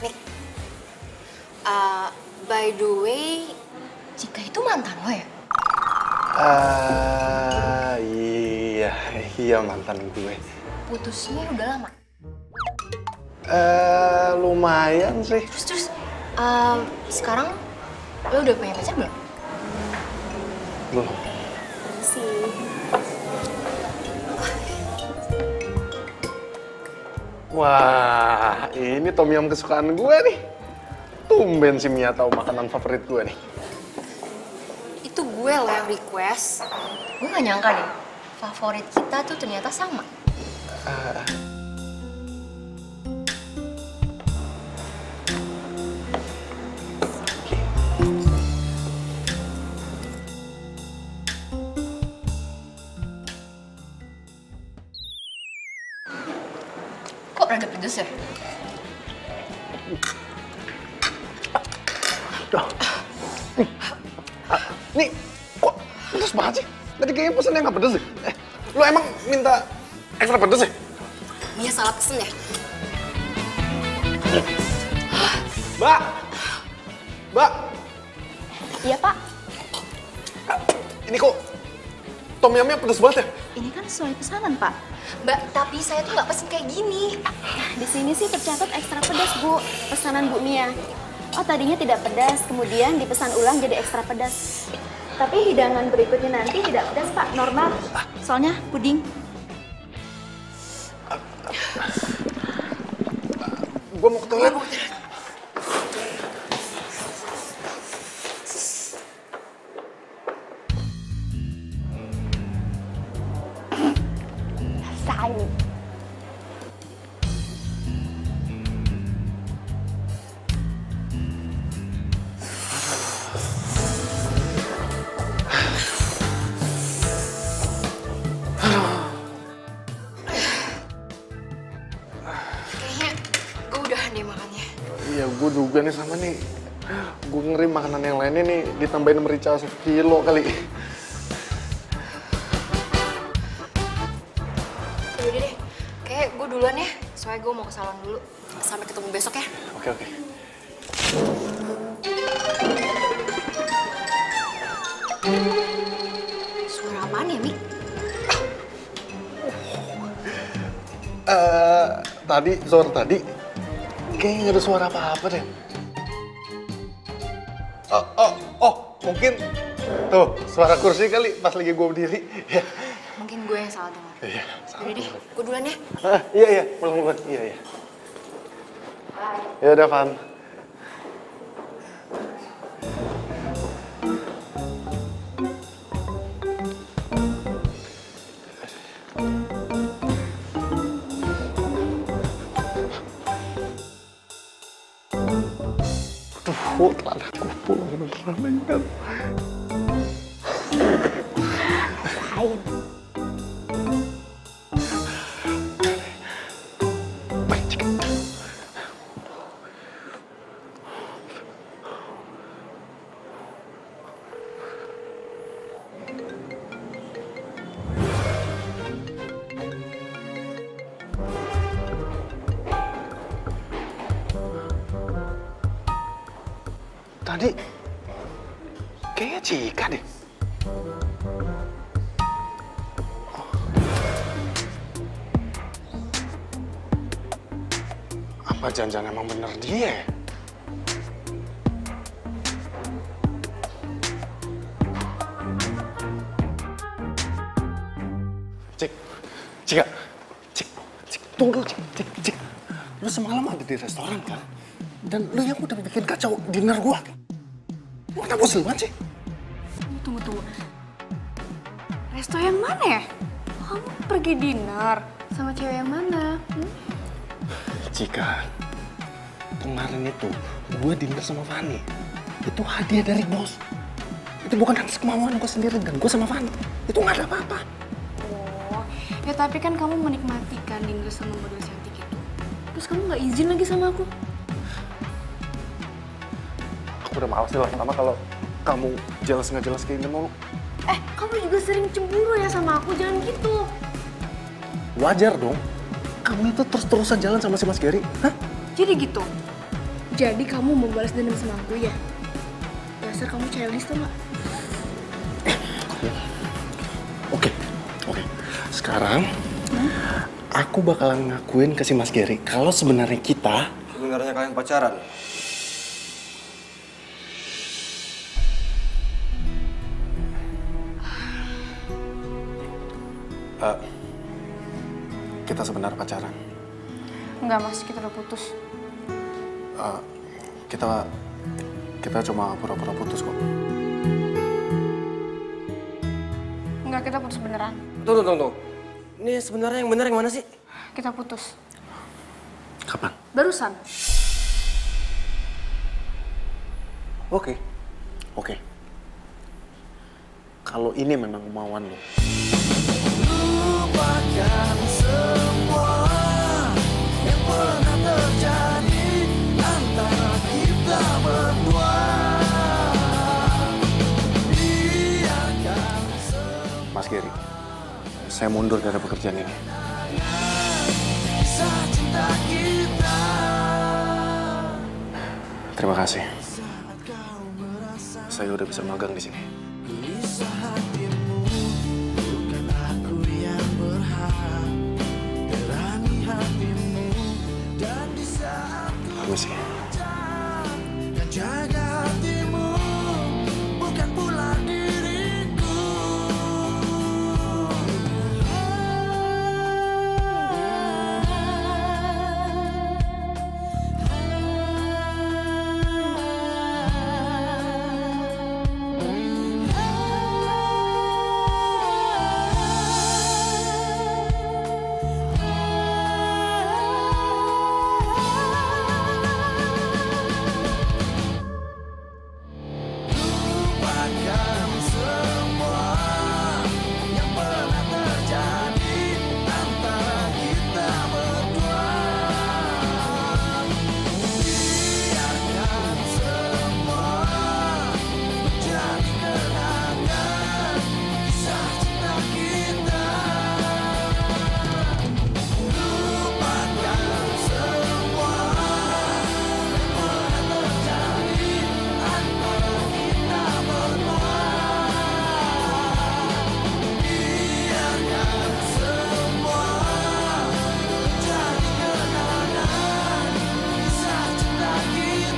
Nik, by the way, Cika itu mantan lo ya? Iya mantan gue. Putusnya udah lama? Lumayan sih. Terus, sekarang lo udah punya pacar belum? Belum. Sih. Wah, ini tom yum kesukaan gue nih. Tumben si Mia tahu makanan favorit gue nih. Itu gue loh yang request. Gue gak nyangka deh, favorit kita tuh ternyata sama. Kok rada pedes ya? Nih, kok pedes banget sih? Tadi kayaknya pesannya nggak pedes sih. Lo emang minta ekstra pedes ya? Mia salah pesen ya? Mbak! Mbak! Iya Pak, Ini kok tom yumnya pedes banget ya? ini kan sesuai pesanan Pak. Mbak, tapi saya tuh nggak pesen kayak gini. Di sini sih tercatat ekstra pedas Bu, pesanan Bu Mia. Oh tadinya tidak pedas, kemudian dipesan ulang jadi ekstra pedas. Tapi hidangan berikutnya nanti tidak pedas Pak, normal. Soalnya puding. Gue mau ke toilet. Rasain. Kayaknya gue udahan deh makannya. Iya, gue juga nih sama nih. Gue ngeri makanan yang lainnya nih ditambahin merica 1 kilo kali. Yaudah deh, kayak gue duluan ya. Soalnya gue mau ke salon dulu. Sampai ketemu besok ya. Oke, oke. Suara apaan ya, Mik? Tadi kayaknya nggak ada suara apa-apa deh. Mungkin tuh suara kursi kali pas lagi gue berdiri. Ya. Mungkin gue yang salah dengar. Iya. Yaudah deh, gue duluan ya. Iya, pulang. Iya. Ya udah, Van. Aduh, telah aku pulang beneran kan. Rasain. Baik, Cika. Tadi kayaknya Cika deh. Apa jangan-jangan emang bener dia ya? Cika, tunggu, Cik. Lu semalam ada di restoran kan? Dan lu yang udah bikin kacau dinner gua. Lu kenapa bosan banget sih? Tunggu. Resto yang mana ya? Kamu pergi dinner sama cewek yang mana? Cika, kemarin itu gue dinner sama Fanny. Itu hadiah dari bos. Itu bukan atas kemauan gue sendiri dan gue sama Fanny. Itu nggak ada apa-apa. Oh, Ya tapi kan kamu menikmati kan dinner sama model cantik itu. Terus kamu nggak izin lagi sama aku. Aku udah males nih lama-lama kalau kamu jelas nggak jelas kayak gini mulu. Kamu juga sering cemburu ya sama aku, jangan gitu. Wajar dong. Kamu itu terus-terusan jalan sama si Mas Gary. Hah? Jadi gitu? Jadi kamu mau balas dendam sama aku ya? Dasar kamu childish tuh nggak? Oke. Sekarang, aku bakalan ngakuin ke si Mas Gary kalau sebenarnya kita... Sebenarnya kalian pacaran? Kita sebenarnya pacaran. Enggak mas, kita udah putus. Kita cuma pura-pura putus kok. Enggak, kita putus beneran. Tunggu. Ini sebenarnya yang benar yang mana sih? Kita putus. Kapan? Barusan. Oke. Kalau ini memang kemauan lo. Lupakan semua yang pernah terjadi antara kita berdua. Mas Gary, saya mundur dari pekerjaan ini. Kisah cinta kita. Terima kasih. Saya udah bisa magang di sini. Gelisah hatimu, bukan aku yang berhak. Berani hatimu dan di saat Permisi. dan jaga hatimu, bukan pula diriku. Lupakan semua yang pernah terjadi antara kita berdua. Biarkan semua menjadi kenangan kisah cinta kita. Lupakan semua yang pernah terjadi antara kita berdua. Biarkan semua menjadi kenangan kisah cinta kita.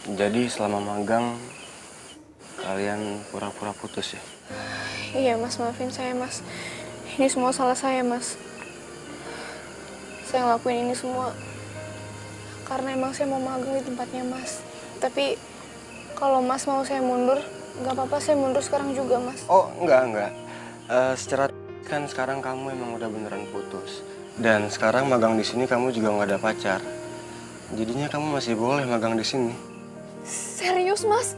Jadi selama magang kalian pura-pura putus ya? Iya mas, maafin saya mas. Ini semua salah saya mas. Saya ngelakuin ini semua karena emang saya mau magang di tempatnya mas. Tapi kalau mas mau saya mundur, nggak apa-apa saya mundur sekarang juga mas. Oh enggak. Secara kan sekarang kamu emang udah beneran putus. Dan sekarang magang di sini kamu juga nggak ada pacar. Jadinya kamu masih boleh magang di sini. Serius, Mas?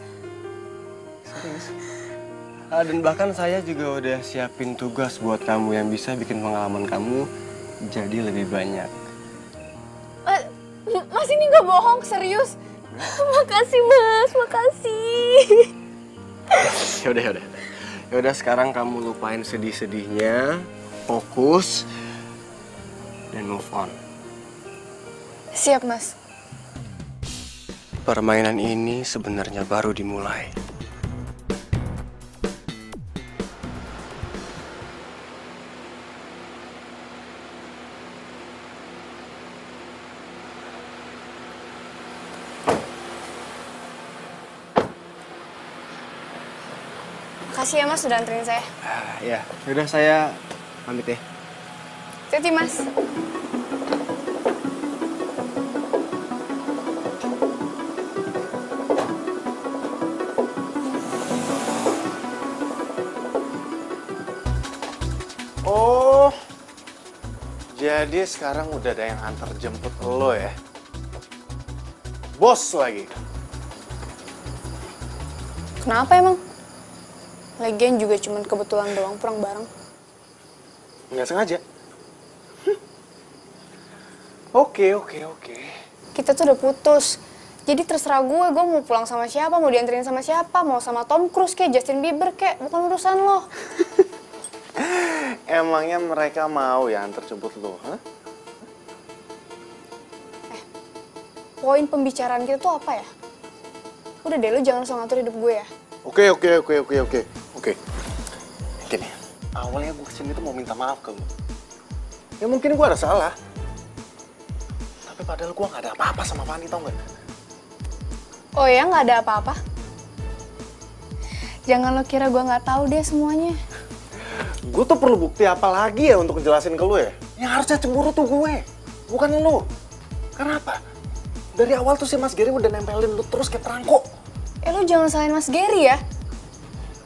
Serius? Dan bahkan saya juga udah siapin tugas buat kamu yang bisa bikin pengalaman kamu jadi lebih banyak. Mas ini nggak bohong, serius? Makasih, Mas, makasih. Yaudah sekarang kamu lupain sedih-sedihnya, fokus, dan move on. Siap, Mas. Permainan ini sebenarnya baru dimulai. Makasih ya, Mas, sudah anterin saya. Ya, yaudah saya pamit ya. Hati-hati, Mas. Oh, jadi sekarang udah ada yang antar jemput lo ya? Bos lagi? Kenapa emang? Lagian juga cuman kebetulan doang pulang bareng. Nggak sengaja? Oke. Kita tuh udah putus. Jadi terserah gue mau pulang sama siapa, mau dianterin sama siapa, mau sama Tom Cruise kayak Justin Bieber kayak, bukan urusan lo. Emangnya mereka mau ya antar jemput lo? Hah? Poin pembicaraan kita tuh apa ya? Udah deh, lo jangan langsung ngatur hidup gue ya. Oke. Gini, awalnya gue kesini tuh mau minta maaf ke lo. Ya mungkin gue ada salah. Tapi padahal gue gak ada apa-apa sama Fanny, tau gak? Oh ya, nggak ada apa-apa? Jangan lo kira gue nggak tahu deh semuanya. Gue tuh perlu bukti apa lagi ya untuk ngejelasin ke lo ya? Yang harusnya cemburu tuh gue, bukan lo. Kenapa? Dari awal tuh si Mas Gary udah nempelin lo terus kayak perangko. Lo jangan salahin Mas Gary ya.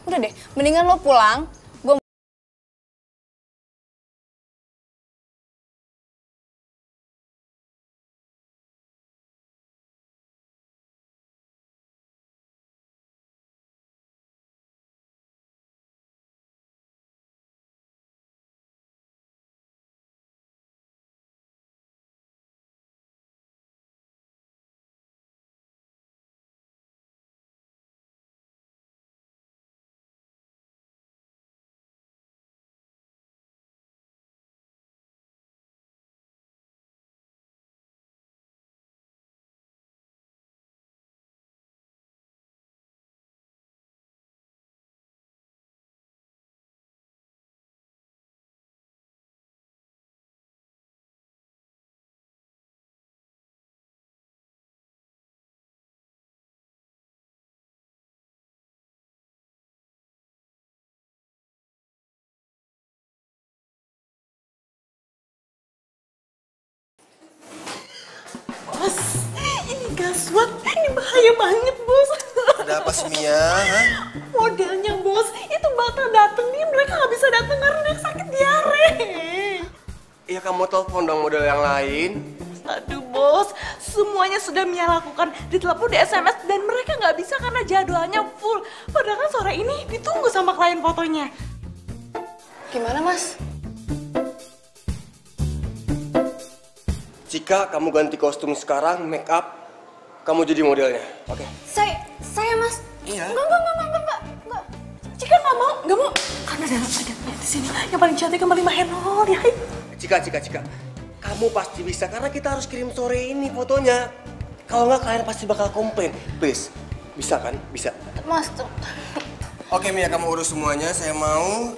Udah deh, mendingan lo pulang. Gue Bos, ini gaswat, ini bahaya banget, Bos. Ada apa sih, Mia? Hah? Modelnya, Bos, itu bakal dateng nih, mereka nggak bisa dateng karena dia sakit diare. Ya kamu telepon dong model yang lain. Aduh, Bos, semuanya sudah Mia lakukan, ditelepon, di SMS, dan mereka nggak bisa karena jadwalnya full. Padahal kan sore ini ditunggu sama klien fotonya. gimana, Mas? Cika, kamu ganti kostum sekarang, make up, kamu jadi modelnya, oke? Saya, Mas. Iya. Enggak. Cika nggak mau. Karena ada di sini yang paling cantik, yang paling mahal ya. Cika. Kamu pasti bisa, karena kita harus kirim sore ini fotonya. Kalau nggak, klien pasti bakal komplain. Please, bisa kan? Bisa. Mas, tuh. Oke, Mia, kamu urus semuanya. Saya mau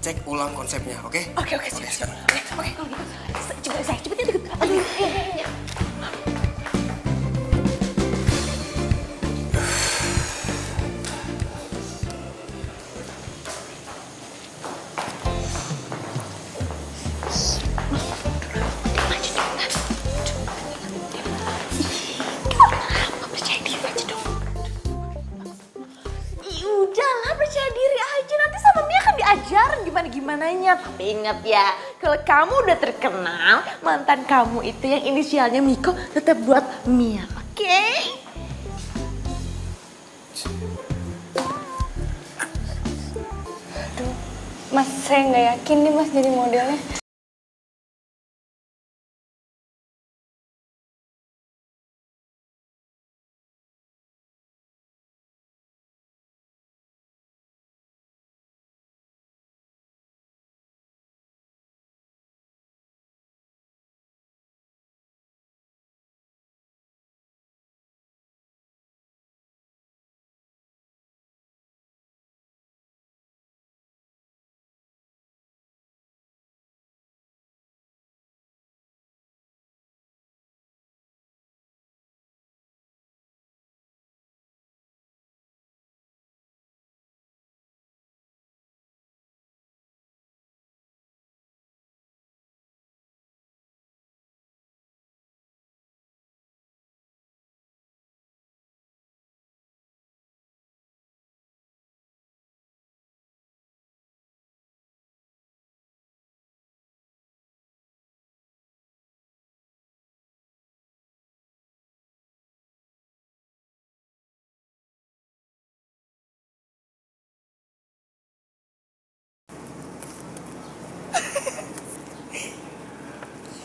cek ulang konsepnya, oke? Oke, siap. Oke, kalau gitu. Cepetnya deket. Aduh, iya. Udahlah, percaya diri aja, nanti sama Mia kan diajarin gimana-gimananya. Tapi ingat ya, Kalau kamu udah terkenal, mantan kamu itu yang inisialnya Miko tetap buat Mia, oke? Mas, saya nggak yakin nih Mas jadi modelnya.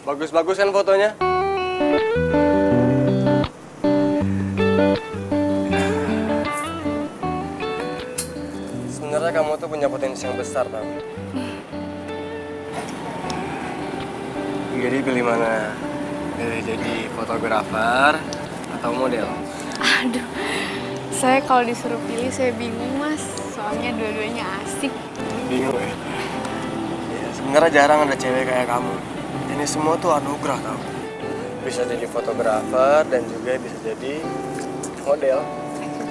Bagus-bagus kan fotonya? Sebenarnya kamu tuh punya potensi yang besar, tau? Jadi pilih mana? Pilih jadi fotografer atau model? Aduh, saya kalau disuruh pilih saya bingung Mas. Soalnya dua-duanya asik. Bingung ya? Ya, sebenarnya jarang ada cewek kayak kamu. Ini semua tuh anugerah tau. Bisa jadi fotografer dan juga bisa jadi model.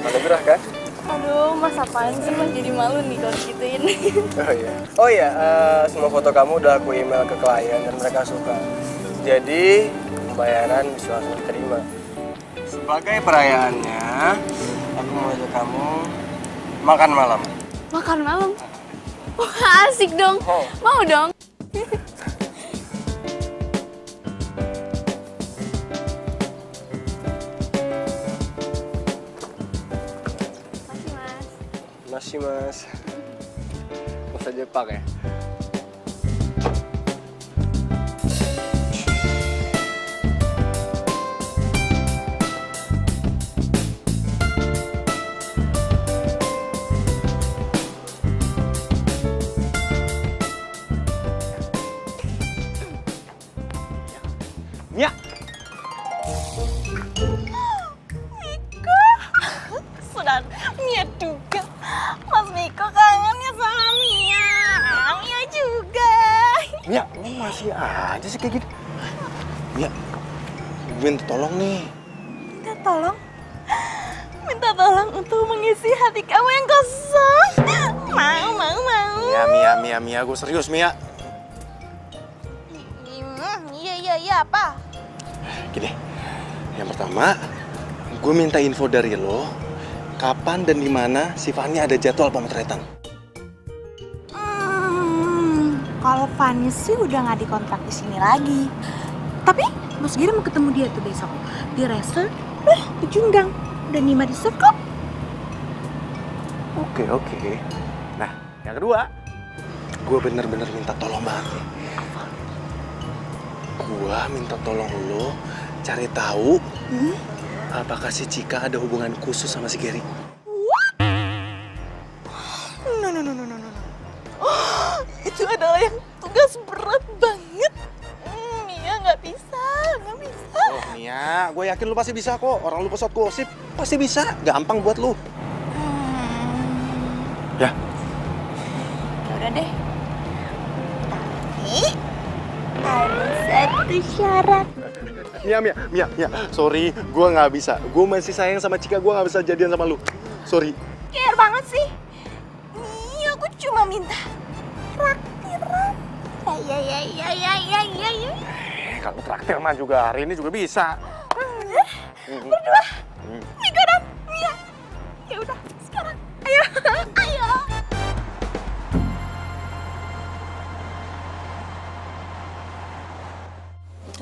Anugerah kan? Aduh, Mas apaan sih Mas jadi malu nih kalau gituin. Oh iya, semua foto kamu udah aku email ke klien dan mereka suka. Jadi pembayaran bisa langsung diterima. Sebagai perayaannya, aku mau ajak kamu makan malam. Makan malam? Wah asik dong, mau dong. Masih mas. Bahasa Jepang ya? Mia! Miko! Sudah Mia juga. Mas Miko kangennya sama Mia. Mia juga. Mia, lu masih aja sih kayak gitu. Mia, gue minta tolong nih. Minta tolong? Minta tolong untuk mengisi hati kamu yang kosong. Mau. Mia, gue serius, Mia. Iya, apa? Gini, yang pertama, gue minta info dari lo, kapan dan di mana si Fanny ada jadwal pemotretan. Kalau Fanny sih udah nggak dikontrak di sini lagi. Tapi Mas Giri mau ketemu dia tuh besok di resort, di Junggang. Udah Nima resort kok. Oke. Nah, yang kedua, gue bener-bener minta tolong banget nih. Gue minta tolong lo cari tahu apakah si Cika ada hubungan khusus sama si Gary. No. Itu adalah yang tugas berat banget. Mia nggak bisa. Oh Mia, gue yakin lu pasti bisa kok. Orang lu pesawat gosip pasti bisa. Gampang buat lu. Ya. Udah deh. Tapi ada satu syarat. Mia, sorry, gue nggak bisa. Gue masih sayang sama Cika, gue nggak bisa jadian sama lu. Sorry. Care banget sih. Nih, aku cuma minta traktiran. Ya. Kalau traktir mah juga hari ini juga bisa. Berdua. Mika dan Mia. Ya udah, sekarang. Ayo.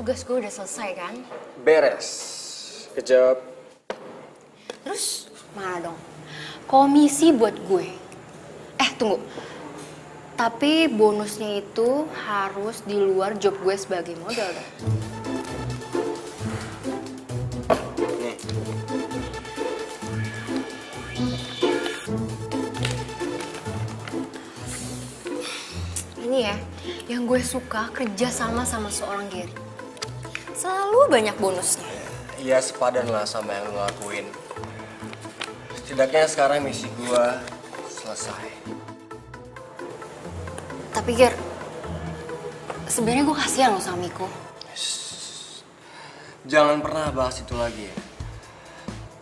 tugas gue udah selesai kan? Beres. Kejawab. Terus mana dong? Komisi buat gue. Tunggu. Tapi bonusnya itu harus di luar job gue sebagai model dong. Nih. Ini ya, yang gue suka kerja sama seorang Gary. Selalu banyak bonusnya. Iya, sepadan lah sama yang lo lakuin. Setidaknya sekarang misi gua selesai. Tapi Ger, sebenarnya gue kasihan loh sama Miko. Jangan pernah bahas itu lagi ya.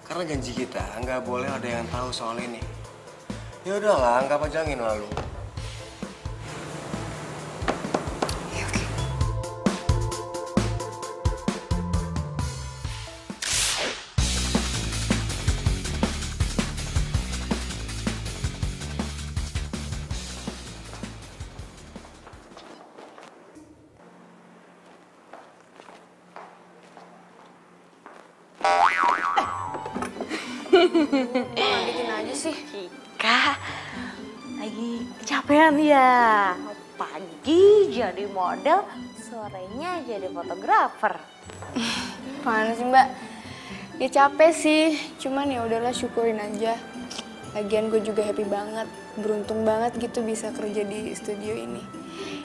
Karena janji kita nggak boleh ada yang tahu soal ini. Ya udahlah, anggap aja angin lalu. Lanjutin aja sih. Cika, lagi kecapean ya. Pagi jadi model, sorenya jadi fotografer. Mana sih Mbak? Ya capek sih, cuman ya udahlah syukurin aja. Lagian gue juga happy banget, beruntung banget gitu bisa kerja di studio ini.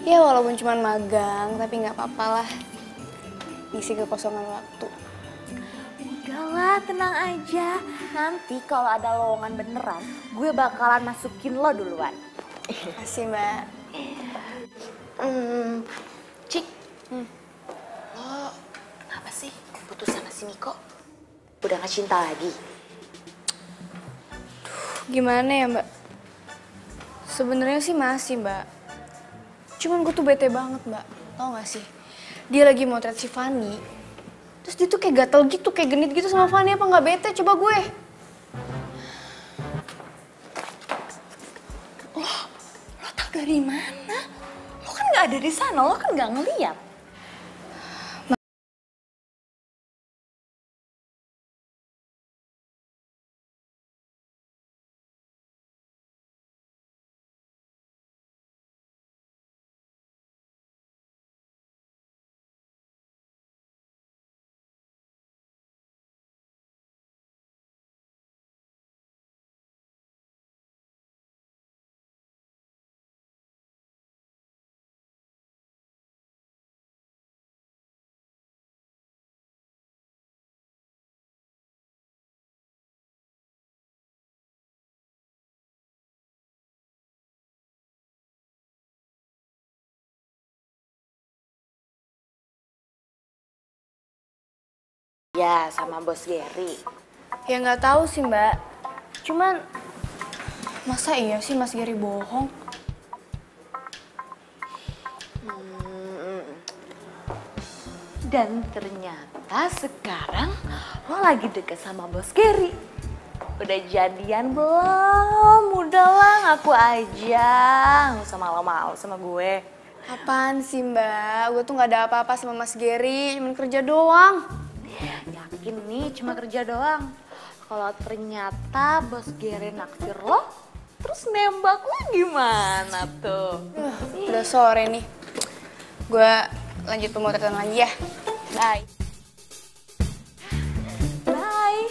Ya walaupun cuman magang, tapi nggak apa-apa lah. Ngisi kekosongan waktu. Udahlah, tenang aja. Nanti kalau ada lowongan beneran, gue bakalan masukin lo duluan. Makasih Mbak. Cik, lo kenapa sih putus sama si Miko? Udah gak cinta lagi? Gimana ya Mbak? Sebenarnya sih masih Mbak. Cuman gue tuh bete banget Mbak. Tau gak sih? Dia lagi motret si Fanny. Terus dia tuh kayak gatel gitu, kayak genit gitu sama Fanny. Apa gak bete? Coba gue. Lo tau dari mana? Lo kan gak ada di sana, lo kan gak ngeliat. Ya, sama bos Gary. Ya nggak tahu sih Mbak. Cuman masa iya sih Mas Gary bohong? Dan ternyata sekarang lo lagi deket sama bos Gary. Udah jadian belum? Udahlah ngaku aja. Nggak usah malu-malu sama gue. Apaan sih Mbak? Gue tuh nggak ada apa-apa sama Mas Gary, cuman kerja doang. Yakin nih cuma kerja doang. Kalau ternyata bos Gary naksir lo, terus nembak lo gimana tuh? Udah sore nih. Gue lanjut pemotretan lagi ya. Bye. Bye.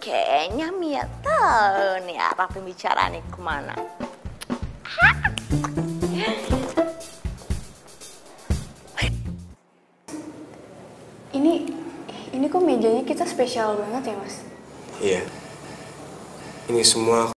Kayaknya Mia tahu nih arah pembicaraannya kemana. Ini kok mejanya kita spesial banget ya Mas? Iya. Ini semua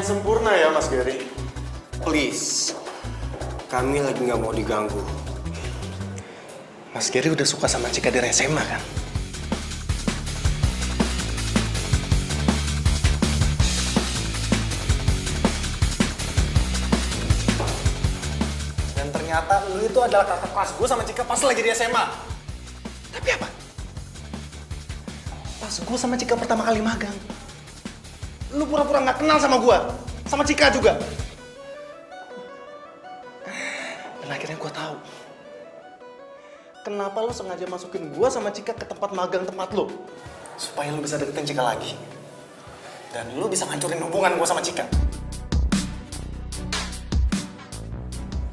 sempurna ya, Mas Gary. Please, kami lagi nggak mau diganggu. Mas Gary udah suka sama Cika dari SMA kan? Dan ternyata lu itu adalah kakak kelas gue sama Cika pas lagi di SMA. Tapi apa? Pas gue sama Cika pertama kali magang, lu pura-pura nggak kenal sama gue, sama Cika juga. Dan akhirnya gue tahu kenapa lu sengaja masukin gue sama Cika ke tempat magang tempat lu, supaya lu bisa deketin Cika lagi. Dan lu bisa ngancurin hubungan gue sama Cika.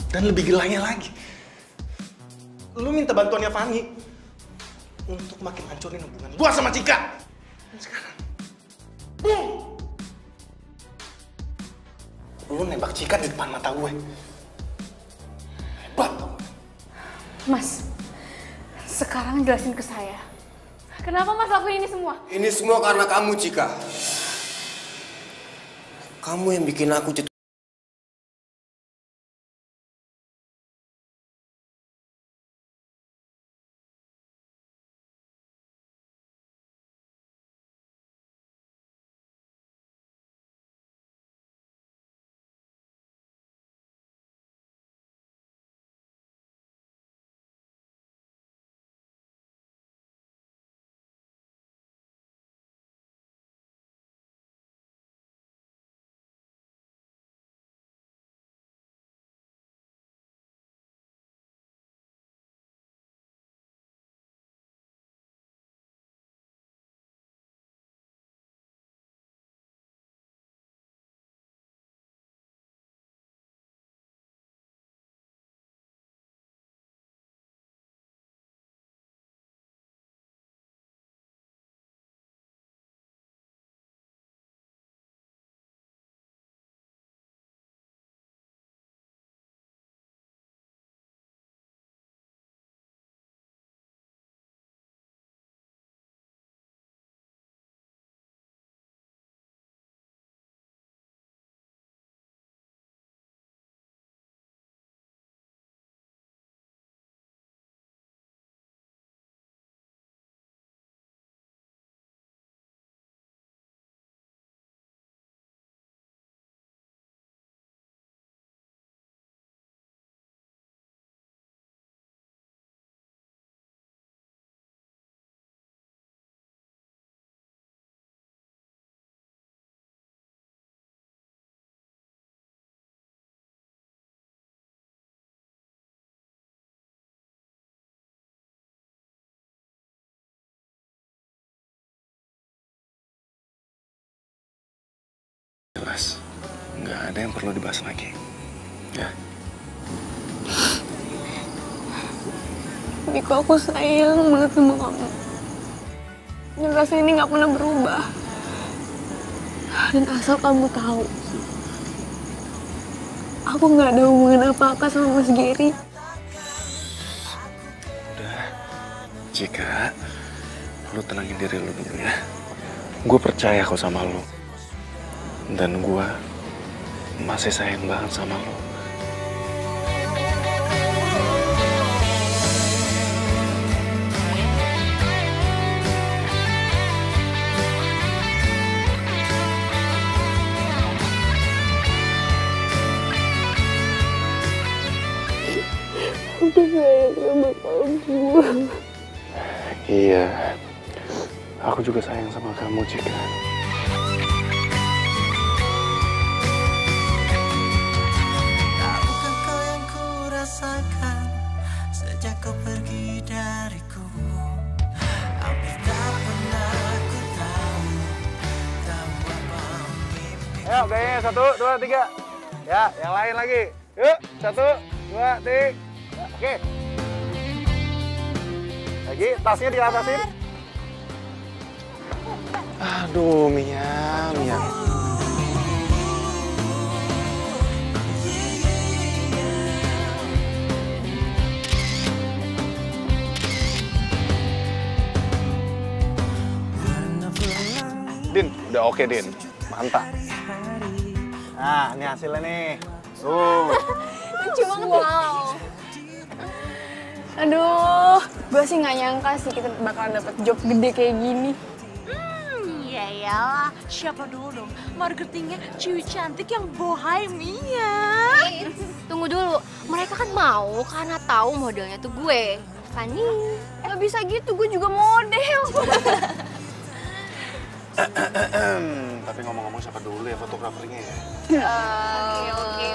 Dan lebih gilanya lagi, lu minta bantuannya Fanny untuk makin hancurin hubungan gue sama Cika. Dan sekarang, boom! Lu nembak Cika di depan mata gue. Hebat. Mas, sekarang jelasin ke saya. Kenapa Mas lakuin ini semua? Ini semua karena kamu, Cika. Kamu yang bikin aku jatuh. Jelas, nggak ada yang perlu dibahas lagi. Ya. Niko, aku sayang banget sama kamu. Dan rasa ini nggak pernah berubah. Dan asal kamu tahu, aku nggak ada hubungan apa-apa sama Mas Gary. Udah, Cika, lu tenangin diri lu dulu ya. Gue percaya kok sama lu. Dan gue masih sayang banget sama lu. Aku sayang sama kamu. Iya, aku juga sayang sama kamu, Cika. Tahukah kau yang ku rasakan sejak kau pergi dariku? Hampir tak pernah ku tahu apa mimpi. Ayo, gayanya 1, 2, 3. Ya, yang lain lagi. Yuk, 1, 2, 3. Oke. Lagi, tasnya diatasin. Aduh, Mia. Din, udah oke, Din. Mantap. Nah, ini hasilnya nih. Tuh. Lucu banget. Wow. Aduh, gue sih nggak nyangka sih kita bakalan dapet job gede kayak gini. Ya iyalah, siapa dulu dong marketingnya cewek cantik yang bohemia. Tunggu dulu, mereka kan mau karena tahu modelnya tuh gue, Fanny. Gak bisa gitu, gue juga model. Tapi ngomong-ngomong siapa dulu ya fotografernya ya? Oke.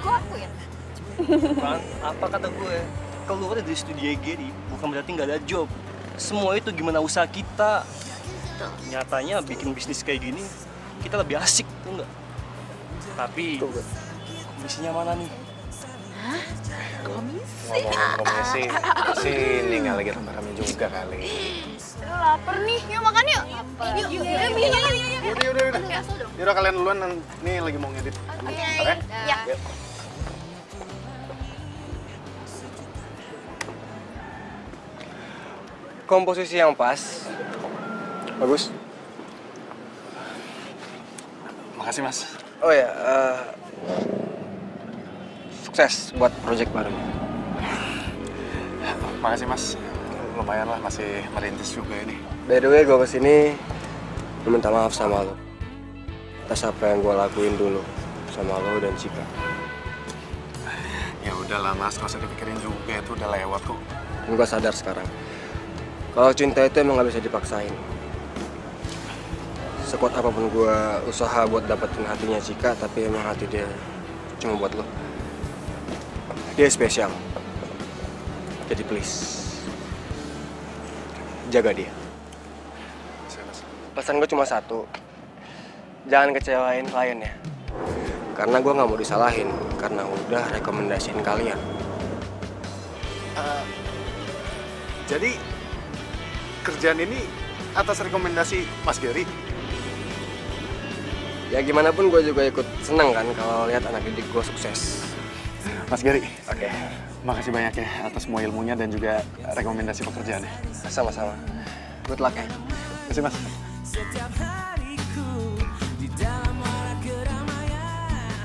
Gue akuin. Kan, apa kata gue? Keluar dari studio Gary bukan berarti nggak ada job. Semua itu gimana usaha kita. Nyatanya bikin bisnis kayak gini kita lebih asik tuh nggak? Tapi komisinya mana nih? Hah? Komisi? Ngomongin komisi, sini nggak lagi rame-rame juga kali. Laper nih, yuk makan yuk. Yuk. Yaudah kalian duluan, nih lagi mau ngedit. Oke? Ya. Komposisi yang pas. Bagus. Makasih mas. Oh ya, sukses buat project baru. Makasih mas. Lumayan lah, masih merintis juga ini. By the way, gue kesini minta maaf sama lo atas apa yang gue lakuin dulu sama lo dan Cika. Ya udahlah mas, nggak usah dipikirin juga, itu udah lewat kok. Gue sadar sekarang kalau cinta itu emang gak bisa dipaksain. Sekuat apapun gue usaha buat dapetin hatinya Cika, tapi emang hati dia cuma buat lo. Dia spesial. Jadi please, jaga dia. Pesan gue cuma satu, jangan kecewain klien ya. Karena gue nggak mau disalahin, karena udah rekomendasiin kalian. Jadi kerjaan ini atas rekomendasi Mas Gary? Ya gimana pun gue juga ikut seneng kan kalau lihat anak didik gue sukses. Mas Gary, oke. Makasih banyak ya atas semua ilmunya dan juga rekomendasi pekerjaannya. Sama-sama. Good luck ya. Terima kasih mas. Setiap hariku di dalam arah keramaian.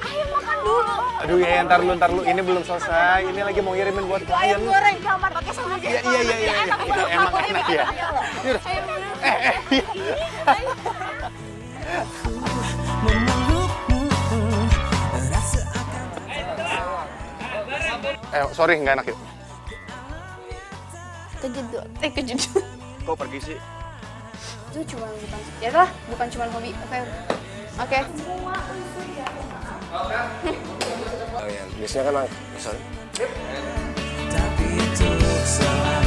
Ayo makan dulu. Aduh ya, ntar lu. Ini belum selesai. Ini lagi mau ngirimin buat klien. Ayam goreng kamar pakai sama Iya. Itu emang enak ya. Yaudah. Sorry, nggak enak yuk. Kejedot. Kok pergi sih? Itu cuma bukan cuma hobi. Oke. Oh ya, biasanya kan misalnya. Tapi untuk selalu